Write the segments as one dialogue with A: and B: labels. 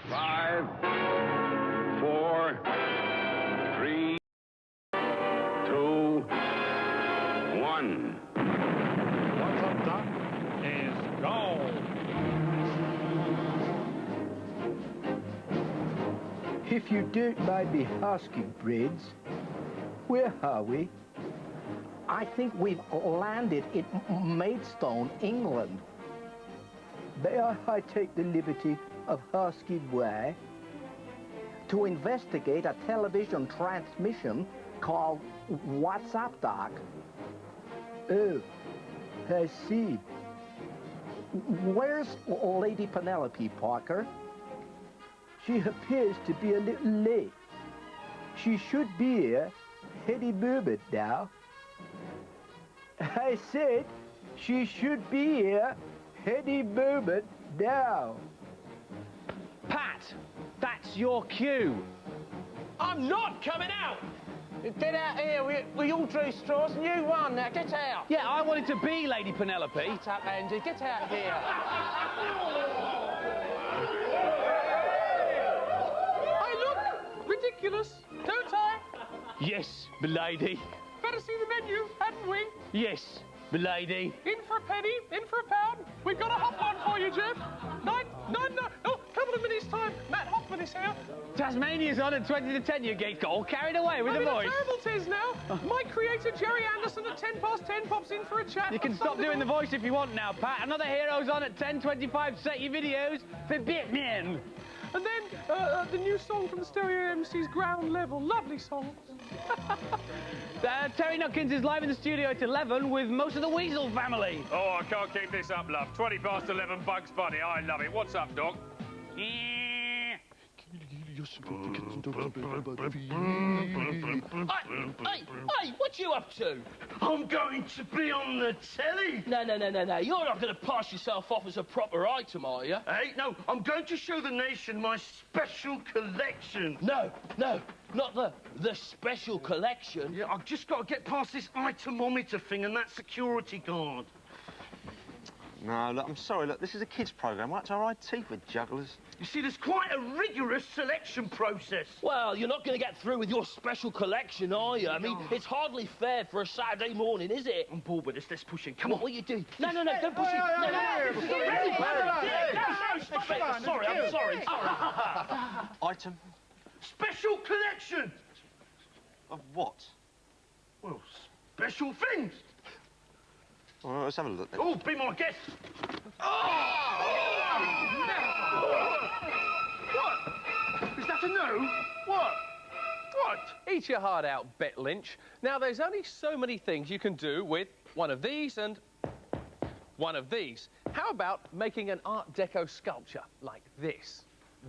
A: 5, 4, 3, 2, 1.
B: What's up, Doc? Is gone.
C: If you don't mind me asking, Briggs, where are we? I think we've landed in Maidstone, England. May I take the liberty of asking why? To investigate a television transmission called What's Up, Doc? Oh, I see. Where's Lady Penelope, Parker? She appears to be a little late. She should be here any moment now. I said she should be here any moment now.
D: Pat, that's your cue.
E: I'm not coming out! Get out here, we all drew straws and you won, now get out!
D: Yeah, I wanted to be Lady Penelope.
E: Shut up, Andy, get out here!
F: I look ridiculous, don't I?
D: Yes, milady.
F: Better see the menu, hadn't we?
D: Yes, milady.
F: In for a penny, in for a pound. We've got a hot one for you, Jeff. Couple of minutes' time. Matt Hoffman is here.
D: Tasmania's on at 20 to 10, you get all carried away with the voice.
F: Terrible 'tis now. My creator, Gerry Anderson, at 10 past 10, pops in for a chat.
D: You can stop doing the voice if you want now, Pat. Another Hero's on at 10:25. Set your videos for Bitmen.
F: And then the new song from the Stereo MC's Ground Level. Lovely song.
D: Terry Nutkins is live in the studio at 11 with most of the Weasel family.
G: Oh, I can't keep this up, love. 20 past 11, Bugs Bunny. I love it. What's up, Doc?
E: Hey, what you up to?
H: I'm going to be on the telly.
E: No. You're not going to pass yourself off as a proper item, are you?
H: Hey, no, I'm going to show the nation my special collection.
E: No, not the special collection.
H: Yeah, I've just got to get past this itemometer thing and that security guard.
I: No, look, I'm sorry, look, this is a kids' programme. What's our eye teeth with jugglers?
H: You see, there's quite a rigorous selection process.
E: Well, you're not going to get through with your special collection, are you? I mean, it's hardly fair for a Saturday morning, is it?
H: I'm bored with this. Let's push in. Come on.
E: What are you doing? No, don't push in. Sorry, I'm sorry.
I: Item?
H: Special collection.
I: Of what?
H: Well, special things.
I: All right, let's have a look then.
H: Oh, be my guest. What? Is that a no? What?
F: Eat your heart out, Bet Lynch. Now, there's only so many things you can do with one of these and one of these. How about making an Art Deco sculpture like this?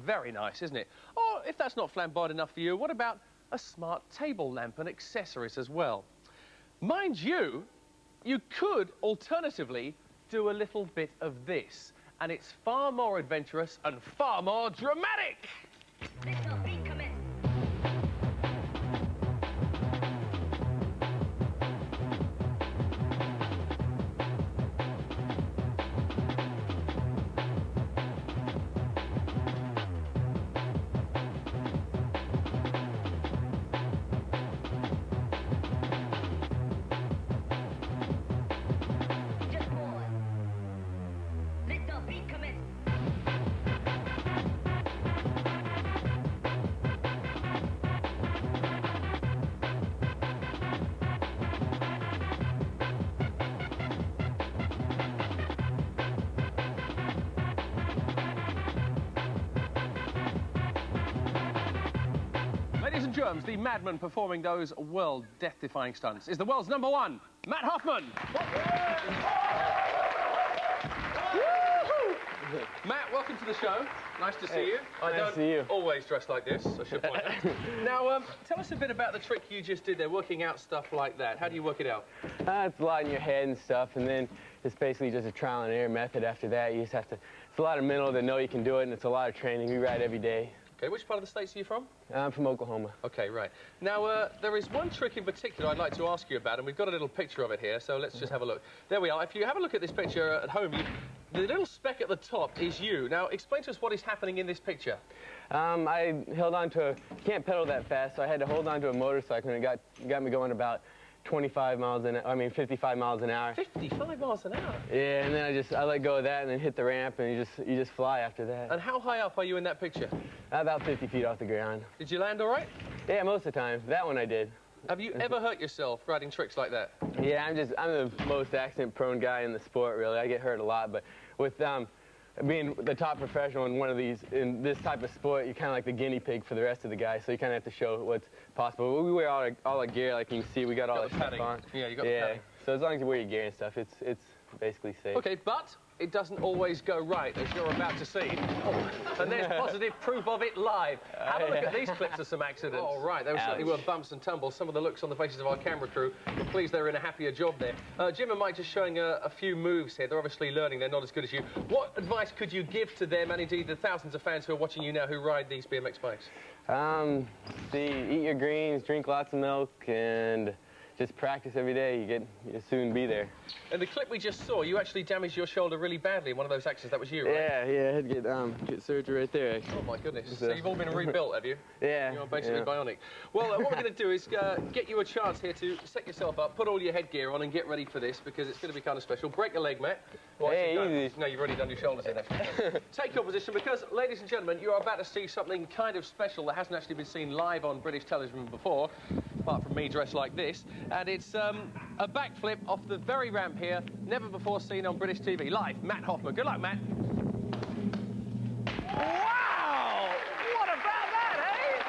F: Very nice, isn't it? Or, if that's not flamboyant enough for you, what about a smart table lamp and accessories as well? Mind you, you could alternatively do a little bit of this, and it's far more adventurous and far more dramatic. Ladies and germs, the madman performing those world death-defying stunts is the world's #1, Matt Hoffman. Matt, welcome to the show. Nice to see you. I don't always dress like this, I should point out. Now, tell us a bit about the trick you just did there, working out stuff like that. How do you work it out?
J: It's a lot in your head and stuff, and then it's basically just a trial and error method after that. You just have to, it's a lot of mental to know you can do it, and it's a lot of training. We ride every day.
F: Okay, which part of the States are you from?
J: I'm from Oklahoma.
F: Okay, right. Now, there is one trick in particular I'd like to ask you about, and we've got a little picture of it here, so let's just have a look. There we are. If you have a look at this picture at home, the little speck at the top is you. Now, explain to us what is happening in this picture.
J: I held on to you can't pedal that fast, so I had to hold on to a motorcycle, and it got me going about 55 miles an hour, I mean 55 miles an hour.
F: 55 miles an hour?
J: Yeah, and then I let go of that and then hit the ramp, and you just fly after that.
F: And how high up are you in that picture?
J: About 50 feet off the ground.
F: Did you land all right?
J: Yeah, most of the time. That one I did.
F: Have you ever hurt yourself riding tricks like that?
J: Yeah, I'm the most accident-prone guy in the sport, really. I get hurt a lot, but with being the top professional in this type of sport, you're kind of like the guinea pig for the rest of the guys, so you kind of have to show what's possible. We wear all our gear, like you can see, we got all the stuff on.
F: Yeah, you got the padding.
J: So as long as you wear your gear and stuff, it's basically safe.
F: Okay, but it doesn't always go right, as you're about to see. Oh, and there's positive proof of it live. Have a look at these clips of some accidents. Oh, right, there certainly were bumps and tumbles. Some of the looks on the faces of our camera crew were pleased they were in a happier job there. Jim and Mike just showing a few moves here. They're obviously learning. They're not as good as you. What advice could you give to them, and indeed the thousands of fans who are watching you now who ride these BMX bikes?
J: Eat your greens, drink lots of milk, and just practice every day. You'll soon be there.
F: In the clip we just saw, you actually damaged your shoulder really badly in one of those accidents. That was you, right?
J: Yeah, I had to get surgery right there.
F: Oh, my goodness. So you've all been rebuilt, have you?
J: Yeah.
F: You're basically bionic. Well, what we're going to do is get you a chance here to set yourself up, put all your headgear on and get ready for this, because it's going to be kind of special. Break your leg, Matt. Well,
J: hey, easy.
F: No, you've already done your shoulders in, actually. Take your position, because, ladies and gentlemen, you're about to see something kind of special that hasn't actually been seen live on British television before, apart from me dressed like this. And it's a backflip off the very ramp here, never before seen on British TV. Live, Matt Hoffman. Good luck, Matt. Wow! What about that, eh?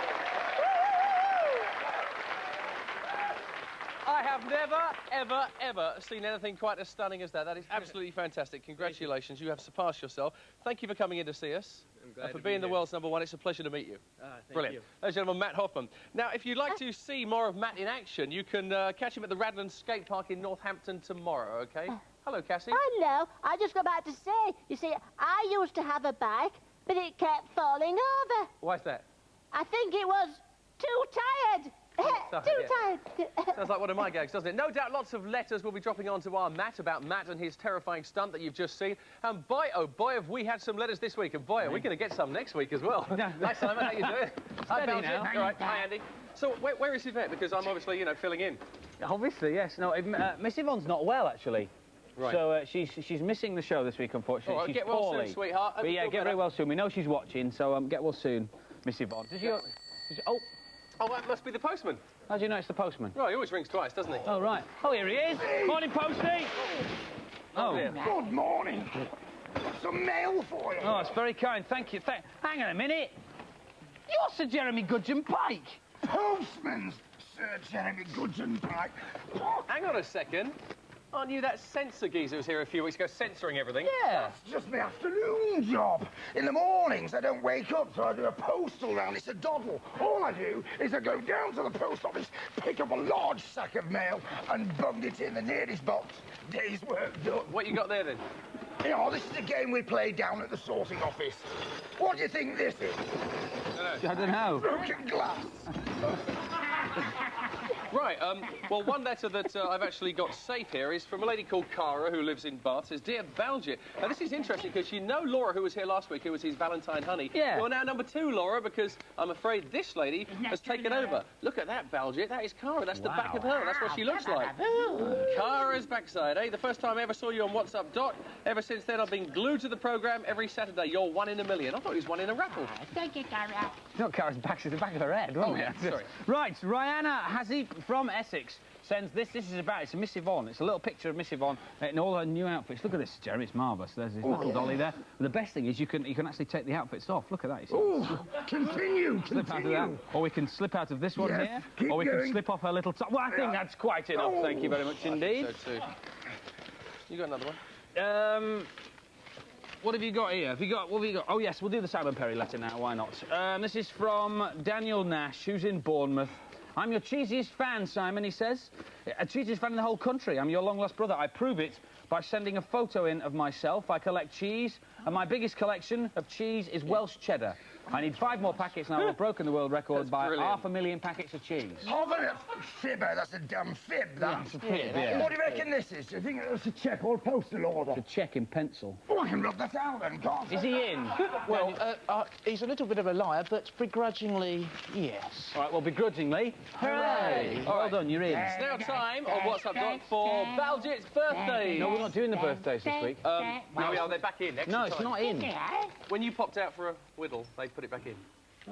F: I have never, ever seen anything quite as stunning as that. That is absolutely fantastic. Congratulations. You have surpassed yourself. Thank you for coming in to see us.
J: I'm glad
F: and for being the world's #1. It's a pleasure to meet you. Brilliant.
J: You.
F: Ladies and gentlemen, Matt Hoffman. Now, if you'd like to see more of Matt in action, you can catch him at the Radland Skate Park in Northampton tomorrow, OK? Hello, Cassie.
K: Hello. I just got back to say, you see, I used to have a bike, but it kept falling over.
F: Why's that?
K: I think it was too tired. Too tired.
F: Sounds like one of my gags, doesn't it? No doubt lots of letters will be dropping onto our Matt about Matt and his terrifying stunt that you've just seen. And boy, oh boy, have we had some letters this week. And boy, are we going to get some next week as well. Hi, Simon. How you doing? Hi, Belgium. All right. Hi, Andy. So, where is Yvette? Because I'm obviously, you know, filling in.
D: Obviously, yes. No, Miss Yvonne's not well, actually.
F: Right.
D: So she's missing the show this week, unfortunately.
F: All right,
D: she's
F: get well
D: poorly.
F: soon, sweetheart.
D: But yeah, get very well soon. We know she's watching, so get well soon, Miss Yvonne.
F: Oh, that must be the postman.
D: How do you know it's the postman?
F: Right, he always rings twice, doesn't he?
D: Oh, right. Oh, here he is. Morning, Postie. Oh.
H: Good morning. Got some mail for you.
D: Oh, it's very kind. Thank you. Hang on a minute. You're Sir Jeremy Gudgeon Pike.
H: Postman's Sir Jeremy Gudgeon Pike.
F: Hang on a second. Aren't you that censor geezer who was here a few weeks ago censoring everything?
D: Yeah.
H: It's just my afternoon job. In the mornings, I don't wake up, so I do a postal round. It's a doddle. All I do is I go down to the post office, pick up a large sack of mail, and bung it in the nearest box. Day's work done.
F: What you got there, then?
H: You know, this is a game we play down at the sorting office. What do you think this is?
D: I don't know.
H: Broken glass.
F: Right, well, one letter that I've actually got safe here is from a lady called Cara, who lives in Bath. Says, Dear Balgit. Now, this is interesting, because you know Laura, who was here last week, who was his Valentine honey.
D: Yeah.
F: You're now #2, Laura, because I'm afraid this lady has taken over. Look at that, Balgit. That is Cara. That's the back of her. That's what she looks like. Cara's backside, eh? The first time I ever saw you on What's Up, Doc. Ever since then, I've been glued to the programme every Saturday. You're 1 in a million. I thought he was 1 in a raffle.
K: Thank you, Cara.
D: It's not Cara's back, it's the back of her head, wasn't it?
F: Sorry.
D: Right, Rihanna Hazzy from Essex sends this. This is about, it's a Miss Yvonne. It's a little picture of Miss Yvonne in all her new outfits. Look at this, Jeremy, it's marvellous. There's this little dolly there. But the best thing is you can actually take the outfits off. Look at that.
H: Oh, continue.
D: Slip out of that. Or we can slip out of this one here.
H: Keep
D: or we
H: going.
D: can slip off her little top. Well, I think that's quite enough. Thank you very much indeed.
F: So too. You got another one?
D: What have you got here? What have you got? Oh, yes, we'll do the Simon Perry letter now. Why not? This is from Daniel Nash, who's in Bournemouth. I'm your cheesiest fan, Simon, he says. A cheesiest fan in the whole country. I'm your long-lost brother. I prove it by sending a photo in of myself. I collect cheese, and my biggest collection of cheese is Welsh cheddar. I need 5 more packets and I will have broken the world record by
F: brilliant.
D: 500,000 packets of cheese.
H: Fibber, that's a damn fib, that.
D: It's a fib, yeah.
H: What do you reckon this is? Do you think it's a cheque or a postal order?
D: It's a cheque in pencil.
H: Oh, I can rub that out then, can't I?
D: Is he in?
E: Well, he's a little bit of a liar, but begrudgingly, yes.
D: All right, well, begrudgingly, hooray! Well done, you're in.
F: It's now time on What's Up Doc for Baljit's birthday.
D: No, we're not doing the birthdays this week.
F: No, we are. They're back in. Extra
D: No, it's
F: time.
D: not in.
F: When you popped out for a whittle, they put it back in.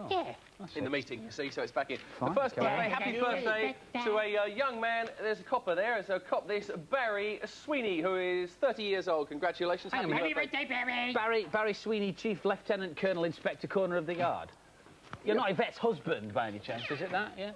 K: Yeah.
F: In the meeting, you see, so it's back in.
D: Fine,
F: The first
D: okay.
F: birthday, happy birthday to a young man. There's a copper there. It's a cop, this Barry Sweeney, who is 30 years old. Congratulations.
D: Hang on a
F: Happy
D: minute.
F: birthday.
D: Barry Sweeney, Chief Lieutenant Colonel Inspector Corner of the Yard. You're not Yvette's husband, by any chance, is it that, yeah?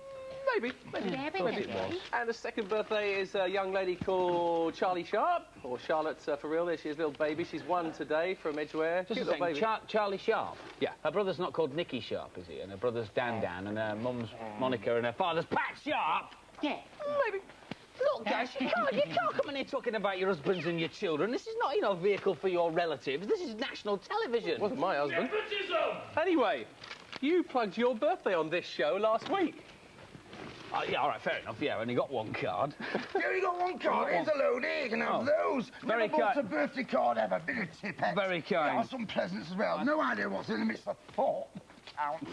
F: Maybe it was. And the second birthday is a young lady called Charlie Sharp, or Charlotte for real. There she is, little baby. She's 1 today from Edgware.
D: Just
F: Cute
D: a
F: little
D: second,
F: baby.
D: Charlie Sharp?
F: Yeah.
D: Her brother's not called Nicky Sharp, is he? And her brother's Dan, and her mum's Monica, and her father's Pat Sharp?
K: Yeah.
F: Maybe.
D: Look, guys, you can't come in here talking about your husbands and your children. This is not, a vehicle for your relatives. This is national television.
F: Wasn't my husband. Anyway, you plugged your birthday on this show last week.
D: Yeah, all right, fair enough. Yeah, I only got 1 card.
H: You only got 1 card. Here's a load here. You can have those.
D: Very
H: Never bought
D: kind.
H: a birthday card ever. Bit of tippet.
D: Very kind.
H: Yeah, some presents as well. No idea what's in them. It's the thought count.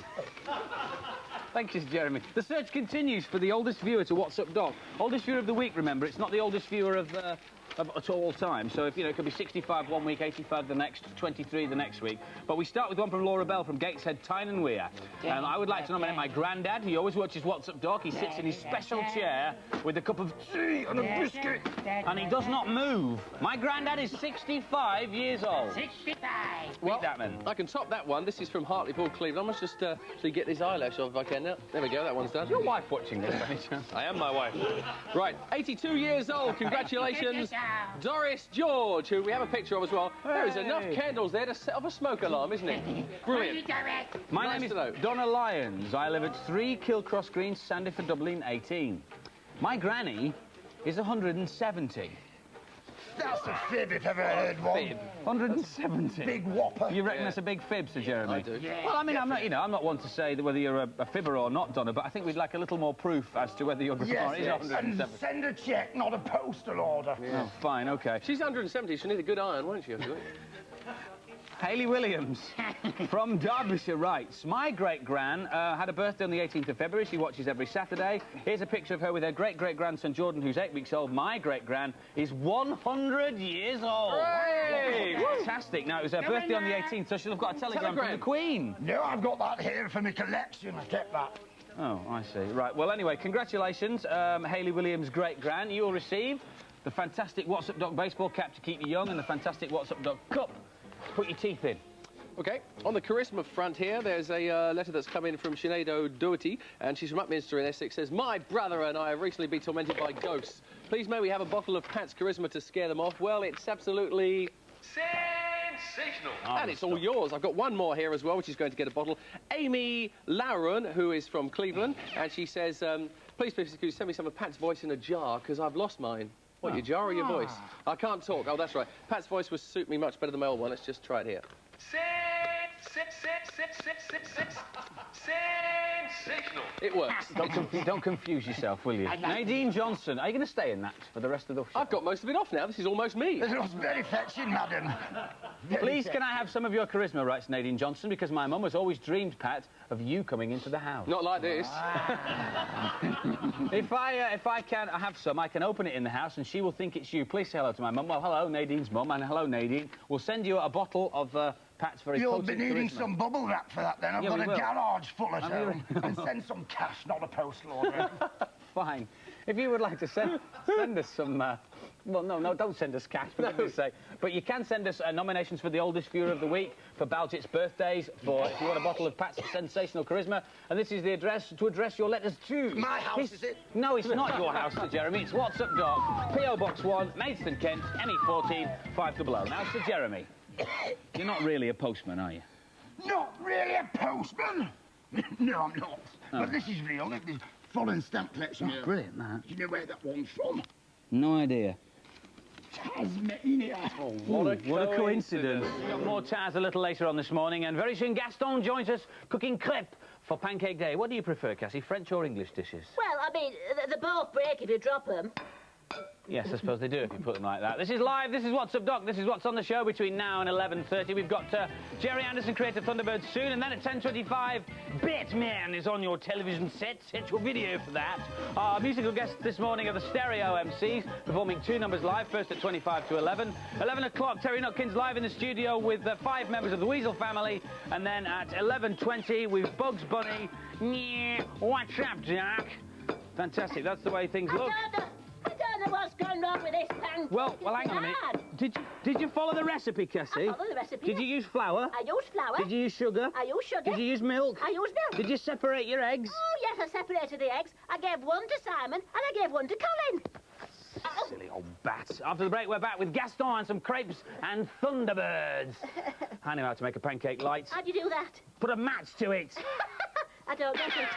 D: Thank you, Jeremy. The search continues for the oldest viewer to What's Up Doc. Oldest viewer of the week, remember. It's not the oldest viewer of all time. So, if it could be 65 one week, 85 the next, 23 the next week. But we start with one from Laura Bell from Gateshead, Tyne and Weir. I would like to nominate my granddad. He always watches What's Up Doc. He sits in his special chair with a cup of tea and a biscuit. And he does not move. My granddad is 65 years old.
K: 65.
F: Well,
D: that, man.
F: I can top that one. This is from Hartlepool, Cleveland. I must just get this eyelash off if I can now. There we go, that one's done.
D: Is your wife watching this, by any chance?
F: I am my wife. Right, 82 years old. Congratulations. Doris George, who we have a picture of as well. There is enough candles there to set off a smoke alarm, isn't it? Brilliant.
D: My
F: Nice
D: name
F: to know.
D: is Donna Lyons. I live at 3 Kilcross Green, Sandyford, Dublin, 18. My granny is 170.
H: That's a fib if ever heard one.
F: Fib.
D: 170.
H: Big whopper.
D: You reckon that's a big fib, Sir Jeremy?
F: I do.
D: Well, I mean, I'm not one to say that whether you're a fibber or not, Donna, but I think we'd like a little more proof as to whether your grandma is
H: Yes, and
D: 170.
H: send a cheque, not a postal order.
D: Oh, fine, okay.
F: She's 170. She'll need a good iron, won't she?
D: Hayley Williams from Derbyshire writes, my great-gran had a birthday on the 18th of February. She watches every Saturday. Here's a picture of her with her great-great-grandson Jordan, who's 8 weeks old. My great-gran is 100 years old.
F: Hooray!
D: Fantastic. Now, it was her birthday on the 18th, so she'll have got a telegram from the Queen.
H: No, I've got that here for my collection. I kept that.
D: Oh, I see. Right, well, anyway, congratulations, Hayley Williams' great-gran. You'll receive the fantastic What's Up Doc baseball cap to keep you young and the fantastic What's Up Doc cup. Put your teeth in.
F: OK, on the charisma front here, there's a letter that's come in from Sinead O'Doherty, and she's from Upminster in Essex. Says, my brother and I have recently been tormented by ghosts. Please may we have a bottle of Pat's charisma to scare them off? Well, it's absolutely sensational. And it's all yours. I've got one more here as well, which is going to get a bottle. Amy Lauren, who is from Cleveland, and she says, please, could you send me some of Pat's voice in a jar, because I've lost mine. What, your jar or your voice? I can't talk. Oh, that's right. Pat's voice would suit me much better than my old one. Let's just try it here. Sensational. It works.
D: Don't confuse yourself, will you? Nadine Johnson, are you going to stay in that for the rest of the show?
F: I've got most of it off now. This is almost me.
H: It was very fetching, madam.
D: Please, can I have some of your charisma, writes Nadine Johnson, because my mum has always dreamed, Pat, of you coming into the house.
F: Not like this.
D: If I can have some, I can open it in the house and she will think it's you. Please say hello to my mum. Well, hello, Nadine's mum, and hello, Nadine. We'll send you a bottle of Pat's very
H: You'll
D: potent
H: be needing
D: charisma.
H: some bubble wrap for that then. I've
D: Yeah,
H: got
D: we
H: a
D: will.
H: garage full at
D: Have
H: home.
D: you?
H: And send some cash, not a postal order.
D: Fine. If you would like to send us some... well, no, don't send us cash, for goodness sake. But you can send us nominations for the oldest viewer of the week, for Baljit's birthdays, for if you want a bottle of Pat's sensational charisma. And this is the address to address your letters to.
H: My house, is it?
D: No, it's not your house, Sir Jeremy. It's What's Up Doc, P.O. Box 1, Maidstone, Kent, ME14 500. Now, Sir Jeremy, you're not really a postman, are you?
H: Not really a postman? No, I'm not. But this is real. Look, this foreign stamp collection.
D: Brilliant, that.
H: Do you know where that one's from?
D: No idea.
H: Tasmania.
D: Oh, what a coincidence. We've got more Taz a little later on this morning, and very soon Gaston joins us cooking crêpes for Pancake Day. What do you prefer, Cassie, French or English dishes?
K: Well, I mean, they both break if you drop them.
D: Yes, I suppose they do if you put them like that. This is live, this is What's Up Doc, this is what's on the show between now and 11:30. We've got Gerry Anderson, creator Thunderbird, soon, and then at 10:25, Batman is on your television set. Set your video for that. Our musical guests this morning are the Stereo MCs, performing 2 numbers live, first at 25 to 11. 11 o'clock, Terry Nutkins live in the studio with 5 members of the Weasel family, and then at 11:20, we've Bugs Bunny. What's up, Doc? Fantastic, that's the way things look.
K: I don't know what's going wrong with this pancake.
D: Well, hang on a minute. Did you follow the recipe, Cassie?
K: I followed the recipe.
D: Did you use flour?
K: I used flour.
D: Did you use sugar?
K: I used sugar.
D: Did you use milk?
K: I used milk.
D: Did you separate your eggs?
K: Oh, yes, I separated the eggs. I gave one to Simon and I gave one to Colin.
D: Silly old bat. After the break, we're back with Gaston and some crepes and Thunderbirds. I know how to make a pancake light.
K: How'd you do that?
D: Put a match to it.
K: I don't get it.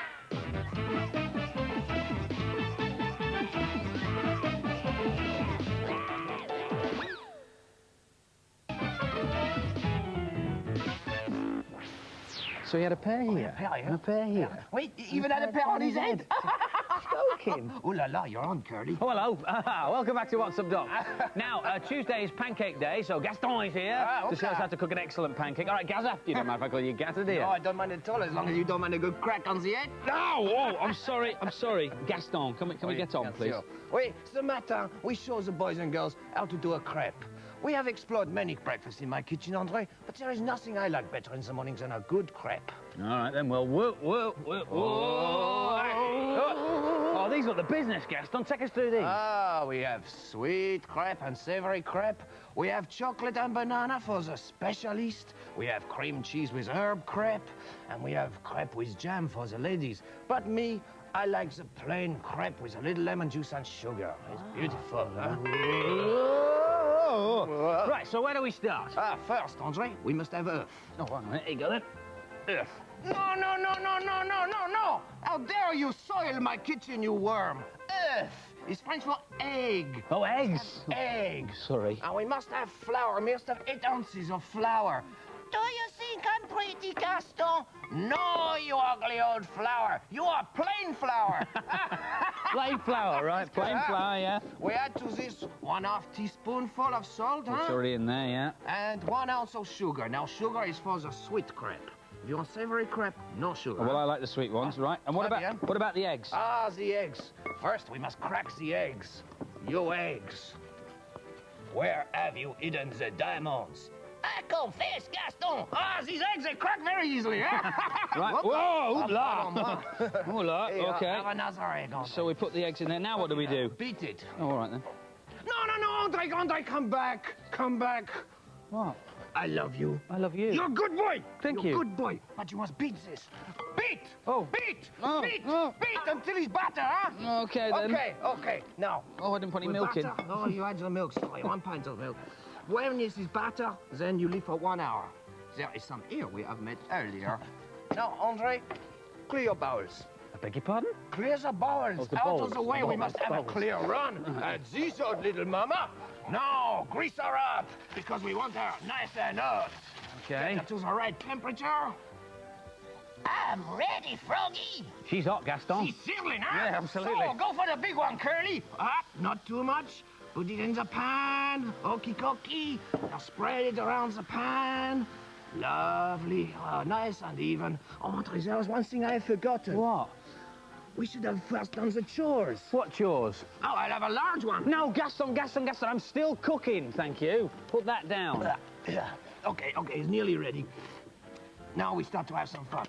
D: So he had a pear here.
H: A pear here. Wait, he even had a pear on his head.
D: Joking.
H: Oh la la, you're on, Curly.
D: Oh, hello. Welcome back to What's Up, Doc. Now, Tuesday is Pancake Day, so Gaston is here to show us how to cook an excellent pancake. All right, Gazza. You don't mind if I call you Gazza, do you?
H: No, I don't mind at all, as long as you don't mind a good crack on the head.
D: No! Oh, I'm sorry. Gaston, can we get on, please?
H: Wait, ce matin, we show the boys and girls how to do a crepe. We have explored many breakfasts in my kitchen, Andre, but there is nothing I like better in the mornings than a good crepe.
D: All right, then. Well, whoa. Oh, these are the business, Gaston. Take us through these.
H: Ah, we have sweet crepe and savory crepe. We have chocolate and banana for the specialist. We have cream cheese with herb crepe. And we have crepe with jam for the ladies. But me, I like the plain crepe with a little lemon juice and sugar. It's beautiful, huh?
D: Right, so where do we start?
H: First, Andre, we must have earth.
D: Oh, hang on a minute. Here you go, then. Earth.
H: No! How dare you soil my kitchen, you worm? Earth is French for egg.
D: Oh, eggs.
H: Egg.
D: Sorry.
H: And we must have flour. We must have 8 ounces of flour. Do you think I'm pretty, Gaston? No, you ugly old flour. You are plain flour.
D: Plain flour, right? Plain flour, yeah.
H: We add to this 1/2 teaspoonful of salt,
D: It's already in there, yeah.
H: And 1 ounce of sugar. Now, sugar is for the sweet crepe. If you want savory crepe, no sugar.
D: Oh, well, I like the sweet ones, right? And what about the eggs?
H: Ah, the eggs. First, we must crack the eggs. You eggs. Where have you hidden the diamonds? I confess, Gaston. Ah, these eggs, they crack very easily, eh?
D: Right. Whoa, hoopla. Hoopla,
H: Hey,
D: okay.
H: have another egg on.
D: So we put the eggs in there. Now what do we do?
H: Beat it.
D: Oh, all right, then.
H: No, Andre, come back. Come back.
D: What?
H: I love you.
D: I love you.
H: You're a good boy.
D: Thank
H: You're
D: you.
H: a good boy. But you must beat this. Beat!
D: Oh.
H: Beat!
D: Oh.
H: Beat!
D: Oh.
H: Beat until he's batter, huh?
D: Okay, then.
H: Okay. Now.
D: Oh, I didn't put any
H: with
D: milk in.
H: batter, no, you add the milk. Sorry, 1 pint of milk. When this is batter, then you leave for 1 hour. There is some here we have made earlier. Now, Andre, clear your bowls.
D: I beg your pardon?
H: Clear the bowls.
D: Oh, the
H: Out
D: bowls.
H: of the way,
D: The
H: we
D: bowls.
H: must have a clear run. And this old little mama. Now, grease her up, because we want her nice and hot.
D: Okay.
H: Get her to the right temperature. I'm ready, Froggy.
D: She's hot, Gaston.
H: She's sizzling, huh?
D: Yeah, absolutely.
H: So, go for the big one, Curly. Not too much. Put it in the pan. Okie. Now spread it around the pan. Lovely. Nice and even. Oh, Andre, there was one thing I have forgotten.
D: What?
H: We should have first done the chores.
D: What chores?
H: Oh, I'll have a large one.
D: No, Gaston, I'm still cooking, thank you. Put that down.
H: Okay, it's nearly ready. Now we start to have some fun.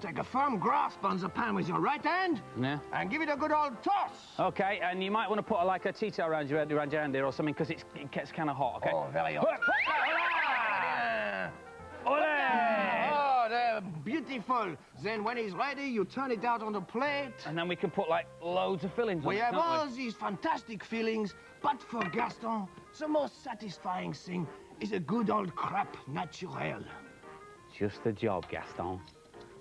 H: Take a firm grasp on the pan with your right hand.
D: Yeah.
H: And give it a good old toss.
D: Okay, and you might want to put like a tea-towel around your hand there or something, because it gets kind of hot, okay?
H: Oh, very hot.
D: Olé!
H: Oh, they're beautiful. Then when it's ready, you turn it out on the plate.
D: And then we can put like loads of fillings on
H: We
D: it,
H: have
D: can't
H: all these fantastic fillings, but for Gaston, the most satisfying thing is a good old crepe naturelle.
D: Just the job, Gaston.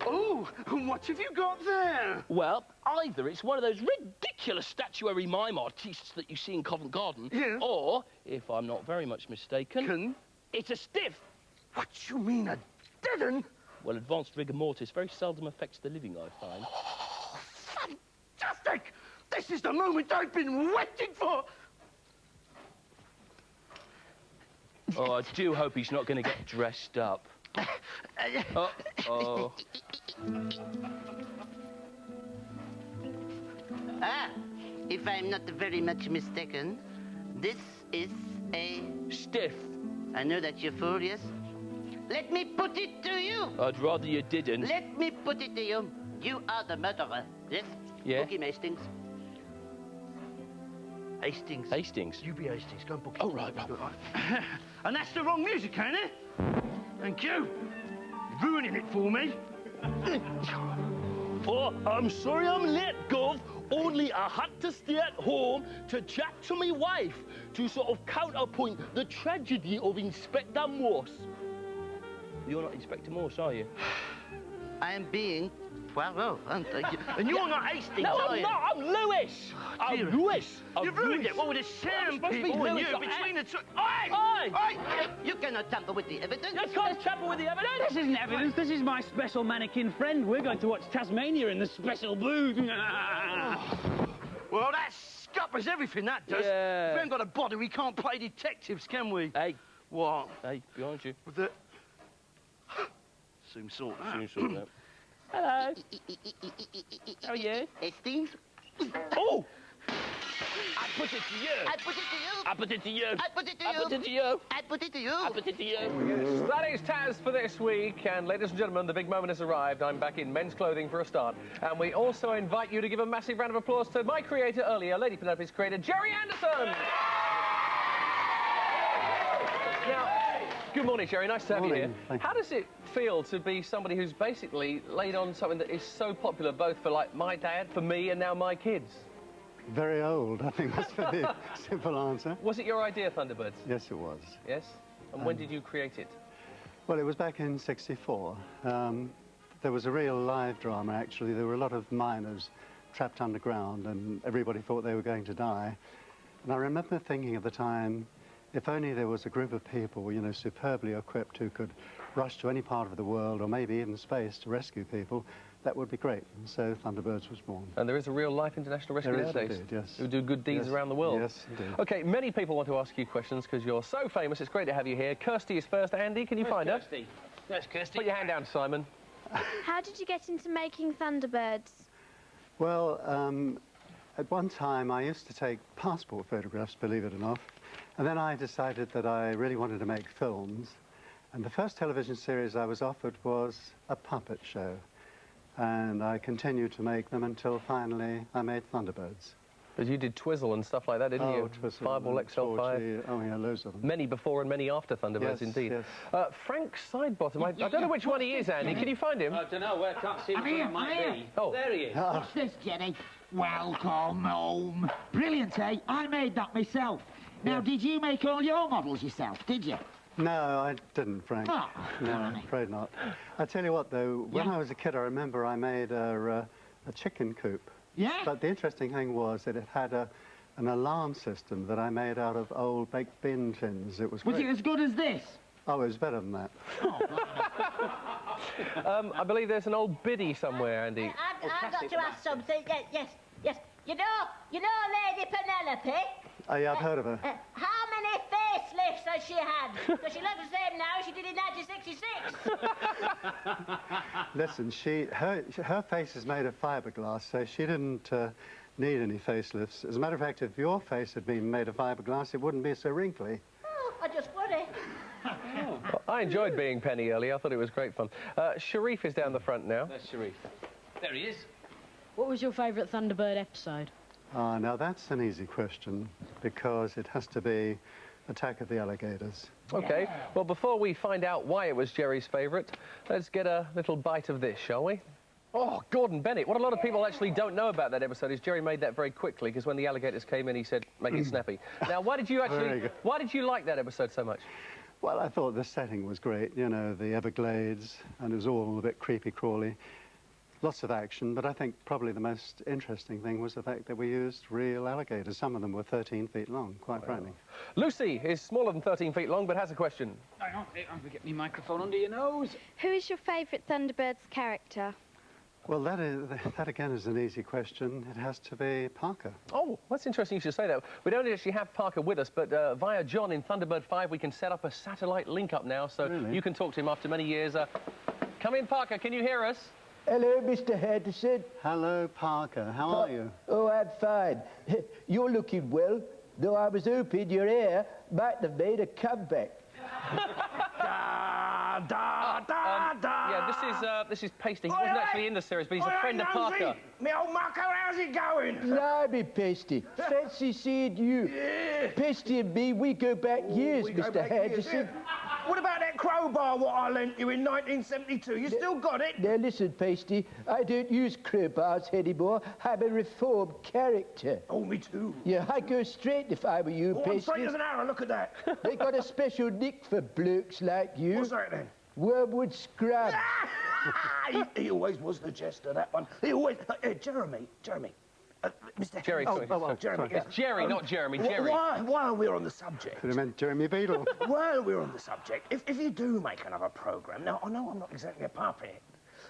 E: Oh, and what have you got there?
L: Well, either it's one of those ridiculous statuary mime artists that you see in Covent Garden,
E: Yeah.
L: or, if I'm not very much mistaken, it's a stiff.
E: What do you mean, a dead un?
L: Well, advanced rigor mortis very seldom affects the living, I find.
E: Oh, fantastic! This is the moment I've been waiting for!
L: Oh, I do hope he's not going to get dressed up. Uh-oh.
M: Ah, if I'm not very much mistaken, this is a...
L: Stiff.
M: I know that you're furious. Let me put it to you.
L: I'd rather you didn't.
M: Let me put it to you. You are the murderer, yes?
L: Yeah.
M: Book him, Hastings. Hastings.
L: Hastings?
E: You be Hastings, go and book it.
L: Oh, right.
E: And that's the wrong music, ain't it? Thank you. You're ruining it for me.
L: Oh, I'm sorry I'm late, Gov. Only I had to stay at home to chat to my wife to sort of counterpoint the tragedy of Inspector Morse. You're not Inspector Morse, are you?
M: I am being Poirot, aren't I? And you're not Hastings,
L: No,
M: are
L: I'm
M: you?
L: not. I'm Lewis. I'm Lewis.
E: You've ruined it. What with the sham people and you between the two...
L: Oi!
M: You cannot tamper with the evidence.
L: You can't tamper with the evidence.
D: This isn't evidence. This is my special mannequin friend. We're going to watch Tasmania in the special booth.
E: Well, that scuppers everything, that does.
L: Yeah.
E: If we ain't got a body, we can't play detectives, can we?
L: Hey.
E: What?
L: Hey, behind you.
E: With the... Soon sort that.
L: Soon sort that. Hello. How are you?
M: Hastings?
L: Oh! I put it to you.
M: I put it to you.
L: I put it to you.
M: I put it to you.
L: I put it to you.
M: I put it to you.
L: I put it to you.
F: That is Taz for this week, and ladies and gentlemen, the big moment has arrived. I'm back in men's clothing for a start, and we also invite you to give a massive round of applause to my creator earlier, Lady Penelope's creator, Gerry Anderson. Now, good morning, Gerry. Nice to have you here. How does it feel to be somebody who's basically laid on something that is so popular, both for like my dad, for me, and now my kids?
N: Very old, I think that's the simple answer.
F: Was it your idea, Thunderbirds?
N: Yes, it was.
F: Yes? And when did you create it?
N: Well, it was back in '64. There was a real live drama, actually. There were a lot of miners trapped underground, and everybody thought they were going to die. And I remember thinking at the time, if only there was a group of people, you know, superbly equipped who could rush to any part of the world, or maybe even space, to rescue people, that would be great. And so Thunderbirds was born.
F: And there is a real-life international rescue
N: There is
F: nowadays.
N: indeed, yes.
F: Who do good deeds
N: Yes,
F: around the world.
N: yes, indeed.
F: OK, many people want to ask you questions because you're so famous. It's great to have you here. Kirsty is first. Andy, can you find her?
D: Kirsty. There's Kirsty.
F: Put your hand down, Simon.
O: How did you get into making Thunderbirds?
N: Well, at one time I used to take passport photographs, believe it or not, and then I decided that I really wanted to make films, and the first television series I was offered was a puppet show, and I continued to make them until finally I made Thunderbirds.
F: Because you did Twizzle and stuff like that, didn't you?
N: Twizzle,
F: Fireball XL5.
N: Torchy, oh yeah, loads of them.
F: Many before and many after Thunderbirds,
N: Yes,
F: indeed.
N: yes.
F: Frank Sidebottom, I don't know which one he is, Andy. Can you find him?
D: I don't know. I can't see which one it might be.
F: Oh.
D: There he is.
P: What's this, Jenny? Welcome home. Brilliant, eh? I made that myself. Now, did you make all your models yourself, did you?
N: No, I didn't, Frank.
P: Oh,
N: no, I'm afraid not. I tell you what, though, when I was a kid, I remember I made a chicken coop.
P: Yeah?
N: But the interesting thing was that it had an alarm system that I made out of old baked bean tins. It was
P: Was
N: great.
P: it as good as this?
N: Oh, it was better than that.
F: I believe there's an old biddy somewhere, Andy.
K: I've got to ask something. Yes. You know Lady Penelope?
N: Oh, yeah, I've heard of her.
K: How many facelifts has she had? Because she looks the same now as she did in 1966.
N: Listen, her face is made of fiberglass, so she didn't need any facelifts. As a matter of fact, if your face had been made of fiberglass, it wouldn't be so wrinkly.
K: Oh, I just worry.
F: Well, I enjoyed being Penny earlier. I thought it was great fun. Sharif is down the front now.
D: There's Sharif. There he is.
Q: What was your favourite Thunderbird episode?
N: Now that's an easy question, because it has to be Attack of the Alligators.
F: OK, well, before we find out why it was Gerry's favourite, let's get a little bite of this, shall we? Oh, Gordon Bennett. What a lot of people actually don't know about that episode is Gerry made that very quickly, because when the alligators came in, he said, make it snappy. Now, why did you like that episode so much?
N: Well, I thought the setting was great, you know, the Everglades, and it was all a bit creepy-crawly. Lots of action, but I think probably the most interesting thing was the fact that we used real alligators. Some of them were 13 feet long, quite frightening.
F: Lucy is smaller than 13 feet long, but has a question.
D: Hang on, I'm going to get my microphone under your nose.
O: Who is your favourite Thunderbirds character?
N: Well, that again is an easy question. It has to be Parker.
F: Oh, that's interesting you should say that. We don't actually have Parker with us, but via John in Thunderbird 5, we can set up a satellite link-up now, so
N: Really?
F: you can talk to him after many years. Come in, Parker, can you hear us?
C: Hello, Mr. Anderson.
N: Hello, Parker. How are you?
C: Oh, I'm fine. You're looking well, though I was hoping your hair might have made a comeback.
F: Yeah, this is Pasty. He wasn't actually in the series, but he's a friend of Parker.
H: Me old Marco, how's it going?
C: Blimey, Pasty. Fancy seeing you.
H: Yeah.
C: Pasty and me, we go back years,
H: we go
C: Mr.
H: back years,
C: Anderson.
H: yeah. What about that crowbar what I lent you in 1972? You still got it?
C: Now, listen, Pasty, I don't use crowbars anymore. I'm a reformed character.
H: Oh, me too.
C: Yeah, I go straight if I were you,
H: Oh,
C: Pasty.
H: I'm straight as an arrow, look at that.
C: They got a special nick for blokes like you.
H: What's that then?
C: Wormwood scrub.
H: he always was the jester, that one. He always... Jeremy. Mr.
F: Jerry, sorry.
H: Jeremy.
F: It's Jerry, not Jeremy, Jerry.
H: While we're on the subject...
N: Could have meant Jeremy Beadle.
H: While we're on the subject, if you do make another programme, now, I know I'm not exactly a puppet,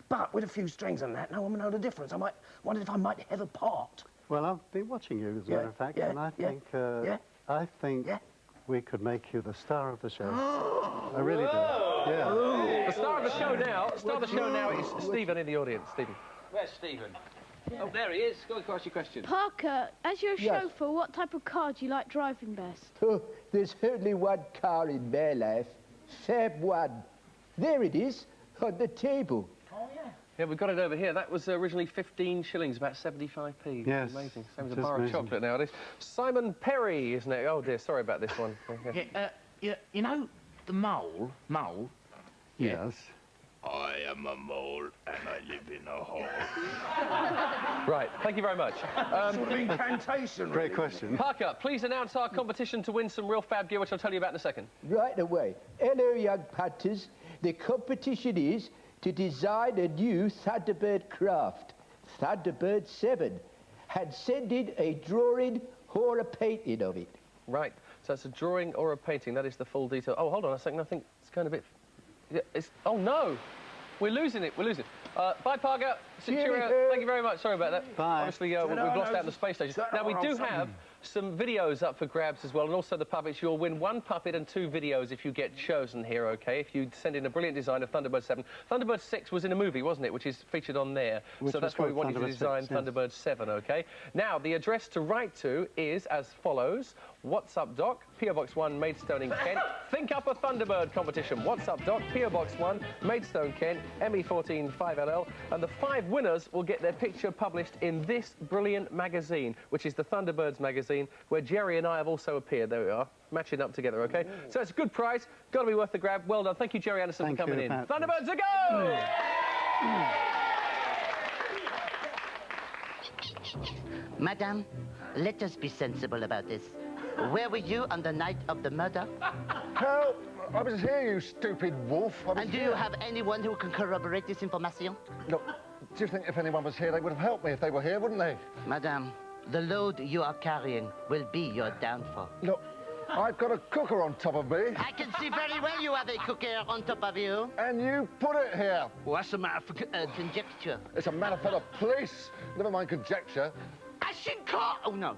H: but with a few strings and that, no one will know the difference. I might wonder if I might have a part.
N: Well, I've been watching you, as a matter of fact, and I think we could make you the star of the show. I really do. Yeah.
F: The star of the show now is Stephen in the audience. Stephen.
D: Where's Stephen? Oh, there he is. Go and ask your question.
O: Parker, as your
C: Yes.
O: chauffeur, what type of car do you like driving best?
C: Oh, there's only one car in my life. Fab One. There it is, on the table.
H: Oh, yeah.
F: Yeah, we've got it over here. That was originally 15 shillings, about 75p.
N: Yes.
F: Amazing. Same as a
N: Just
F: bar of
N: amazing.
F: chocolate nowadays. Simon Perry, isn't it? Oh, dear, sorry about this one.
P: Yeah, you know, the mole?
N: Yes.
H: I am a mole and I live in a hole.
F: Right, thank you very much.
H: Sort of incantation,
N: Great
H: really.
N: question.
F: Parker, please announce our competition to win some real fab gear, which I'll tell you about in a second.
C: Right away. Hello, young punters. The competition is to design a new Thunderbird craft, Thunderbird 7, and send in a drawing or a painting of it.
F: Right, so it's a drawing or a painting. That is the full detail. Oh, hold on a second. I think it's going a bit... Yeah, oh, no. We're losing it. Bye, Parker. Cheerio. Thank you very much. Sorry about that.
N: Bye.
F: Obviously, we've lost out in the space station. Now, we do have some videos up for grabs as well, and also the puppets. You'll win 1 puppet and 2 videos if you get chosen here, OK? If you send in a brilliant design of Thunderbird 7. Thunderbird 6 was in a movie, wasn't it, which is featured on there. So that's why we want you to design Thunderbird 7, OK? Now, the address to write to is as follows. What's up, Doc? PO Box 1, Maidstone in Kent. Think up a Thunderbird competition. What's up, Doc? PO Box 1, Maidstone, Kent, ME14 5LL. And the 5 winners will get their picture published in this brilliant magazine, which is the Thunderbirds magazine, where Jerry and I have also appeared. There we are, matching up together, OK? So it's a good prize. Got to be worth the grab. Well done. Thank you, Gerry Anderson, for coming in.
N: Pat.
F: Thunderbirds a go!
M: Madam, let us be sensible about this. Where were you on the night of the murder?
H: Help! I was here, you stupid wolf.
M: And do you have anyone who can corroborate this information?
H: Look, do you think if anyone was here, they would have helped me if they were here, wouldn't they?
M: Madam, the load you are carrying will be your downfall.
H: Look, I've got a cooker on top of me.
M: I can see very well you have a cooker on top of you.
H: And you put it here.
M: Well, that's a matter for conjecture.
H: It's a matter for the police. Never mind conjecture.
M: Ashinka! Oh, no.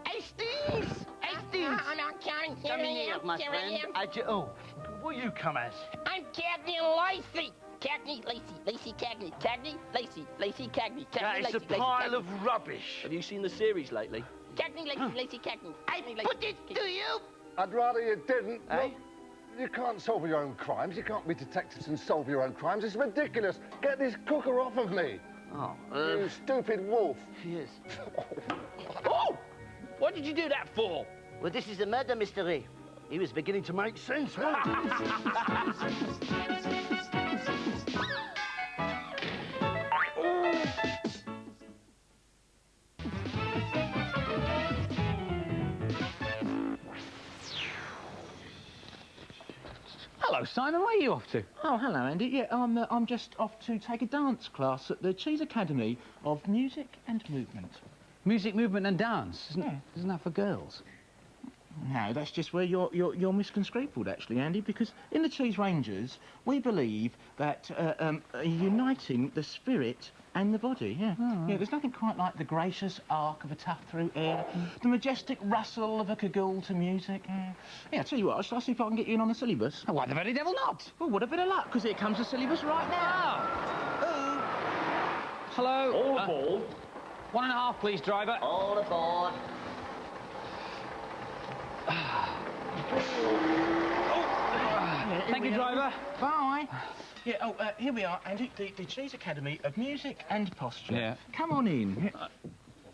M: Hastings! Hastings!
R: I'm not counting.
M: Come in here, my friend. Oh,
P: What you come as?
R: I'm Cagney Lacey. Cagney, Lacey, Cagney, Cagney, Lacey, Cagney, Cagney,
P: That is
R: Lacey,
P: a pile of rubbish. Have you seen the series lately?
R: Cagney, Lacey, Cagney.
M: I put it to you!
H: I'd rather you didn't.
P: Eh?
H: Look, you can't solve your own crimes. You can't be detectives and solve your own crimes. It's ridiculous. Get this cooker off of me.
P: Oh,
H: You stupid wolf.
P: yes. Oh! What did you do that for?
M: Well, this is a murder mystery.
P: He was beginning to make sense, wasn't he?
D: hello, Simon. Where are you off to?
E: Oh, hello, Andy. Yeah, I'm just off to take a dance class at the Cheese Academy of Music and Movement.
D: Music, movement and dance? Isn't that for girls?
E: No, that's just where you're misconstrued, actually, Andy, because in the Cheese Rangers, we believe that uniting the spirit and the body, yeah. Yeah, there's nothing quite like the gracious arc of a tuft-through air, the majestic rustle of a cagoule to music. Yeah, I'll tell you what, shall I see if I can get you in on the syllabus?
D: Oh, why the very devil not?
E: Oh, what a bit of luck, because here comes the syllabus right now.
D: Hello?
P: All aboard.
D: 1.5, please, driver.
P: All aboard.
D: Thank you, driver.
E: Bye. Yeah, here we are, Andy, the Cheese Academy of Music and Posture.
D: Yeah.
E: Come on in.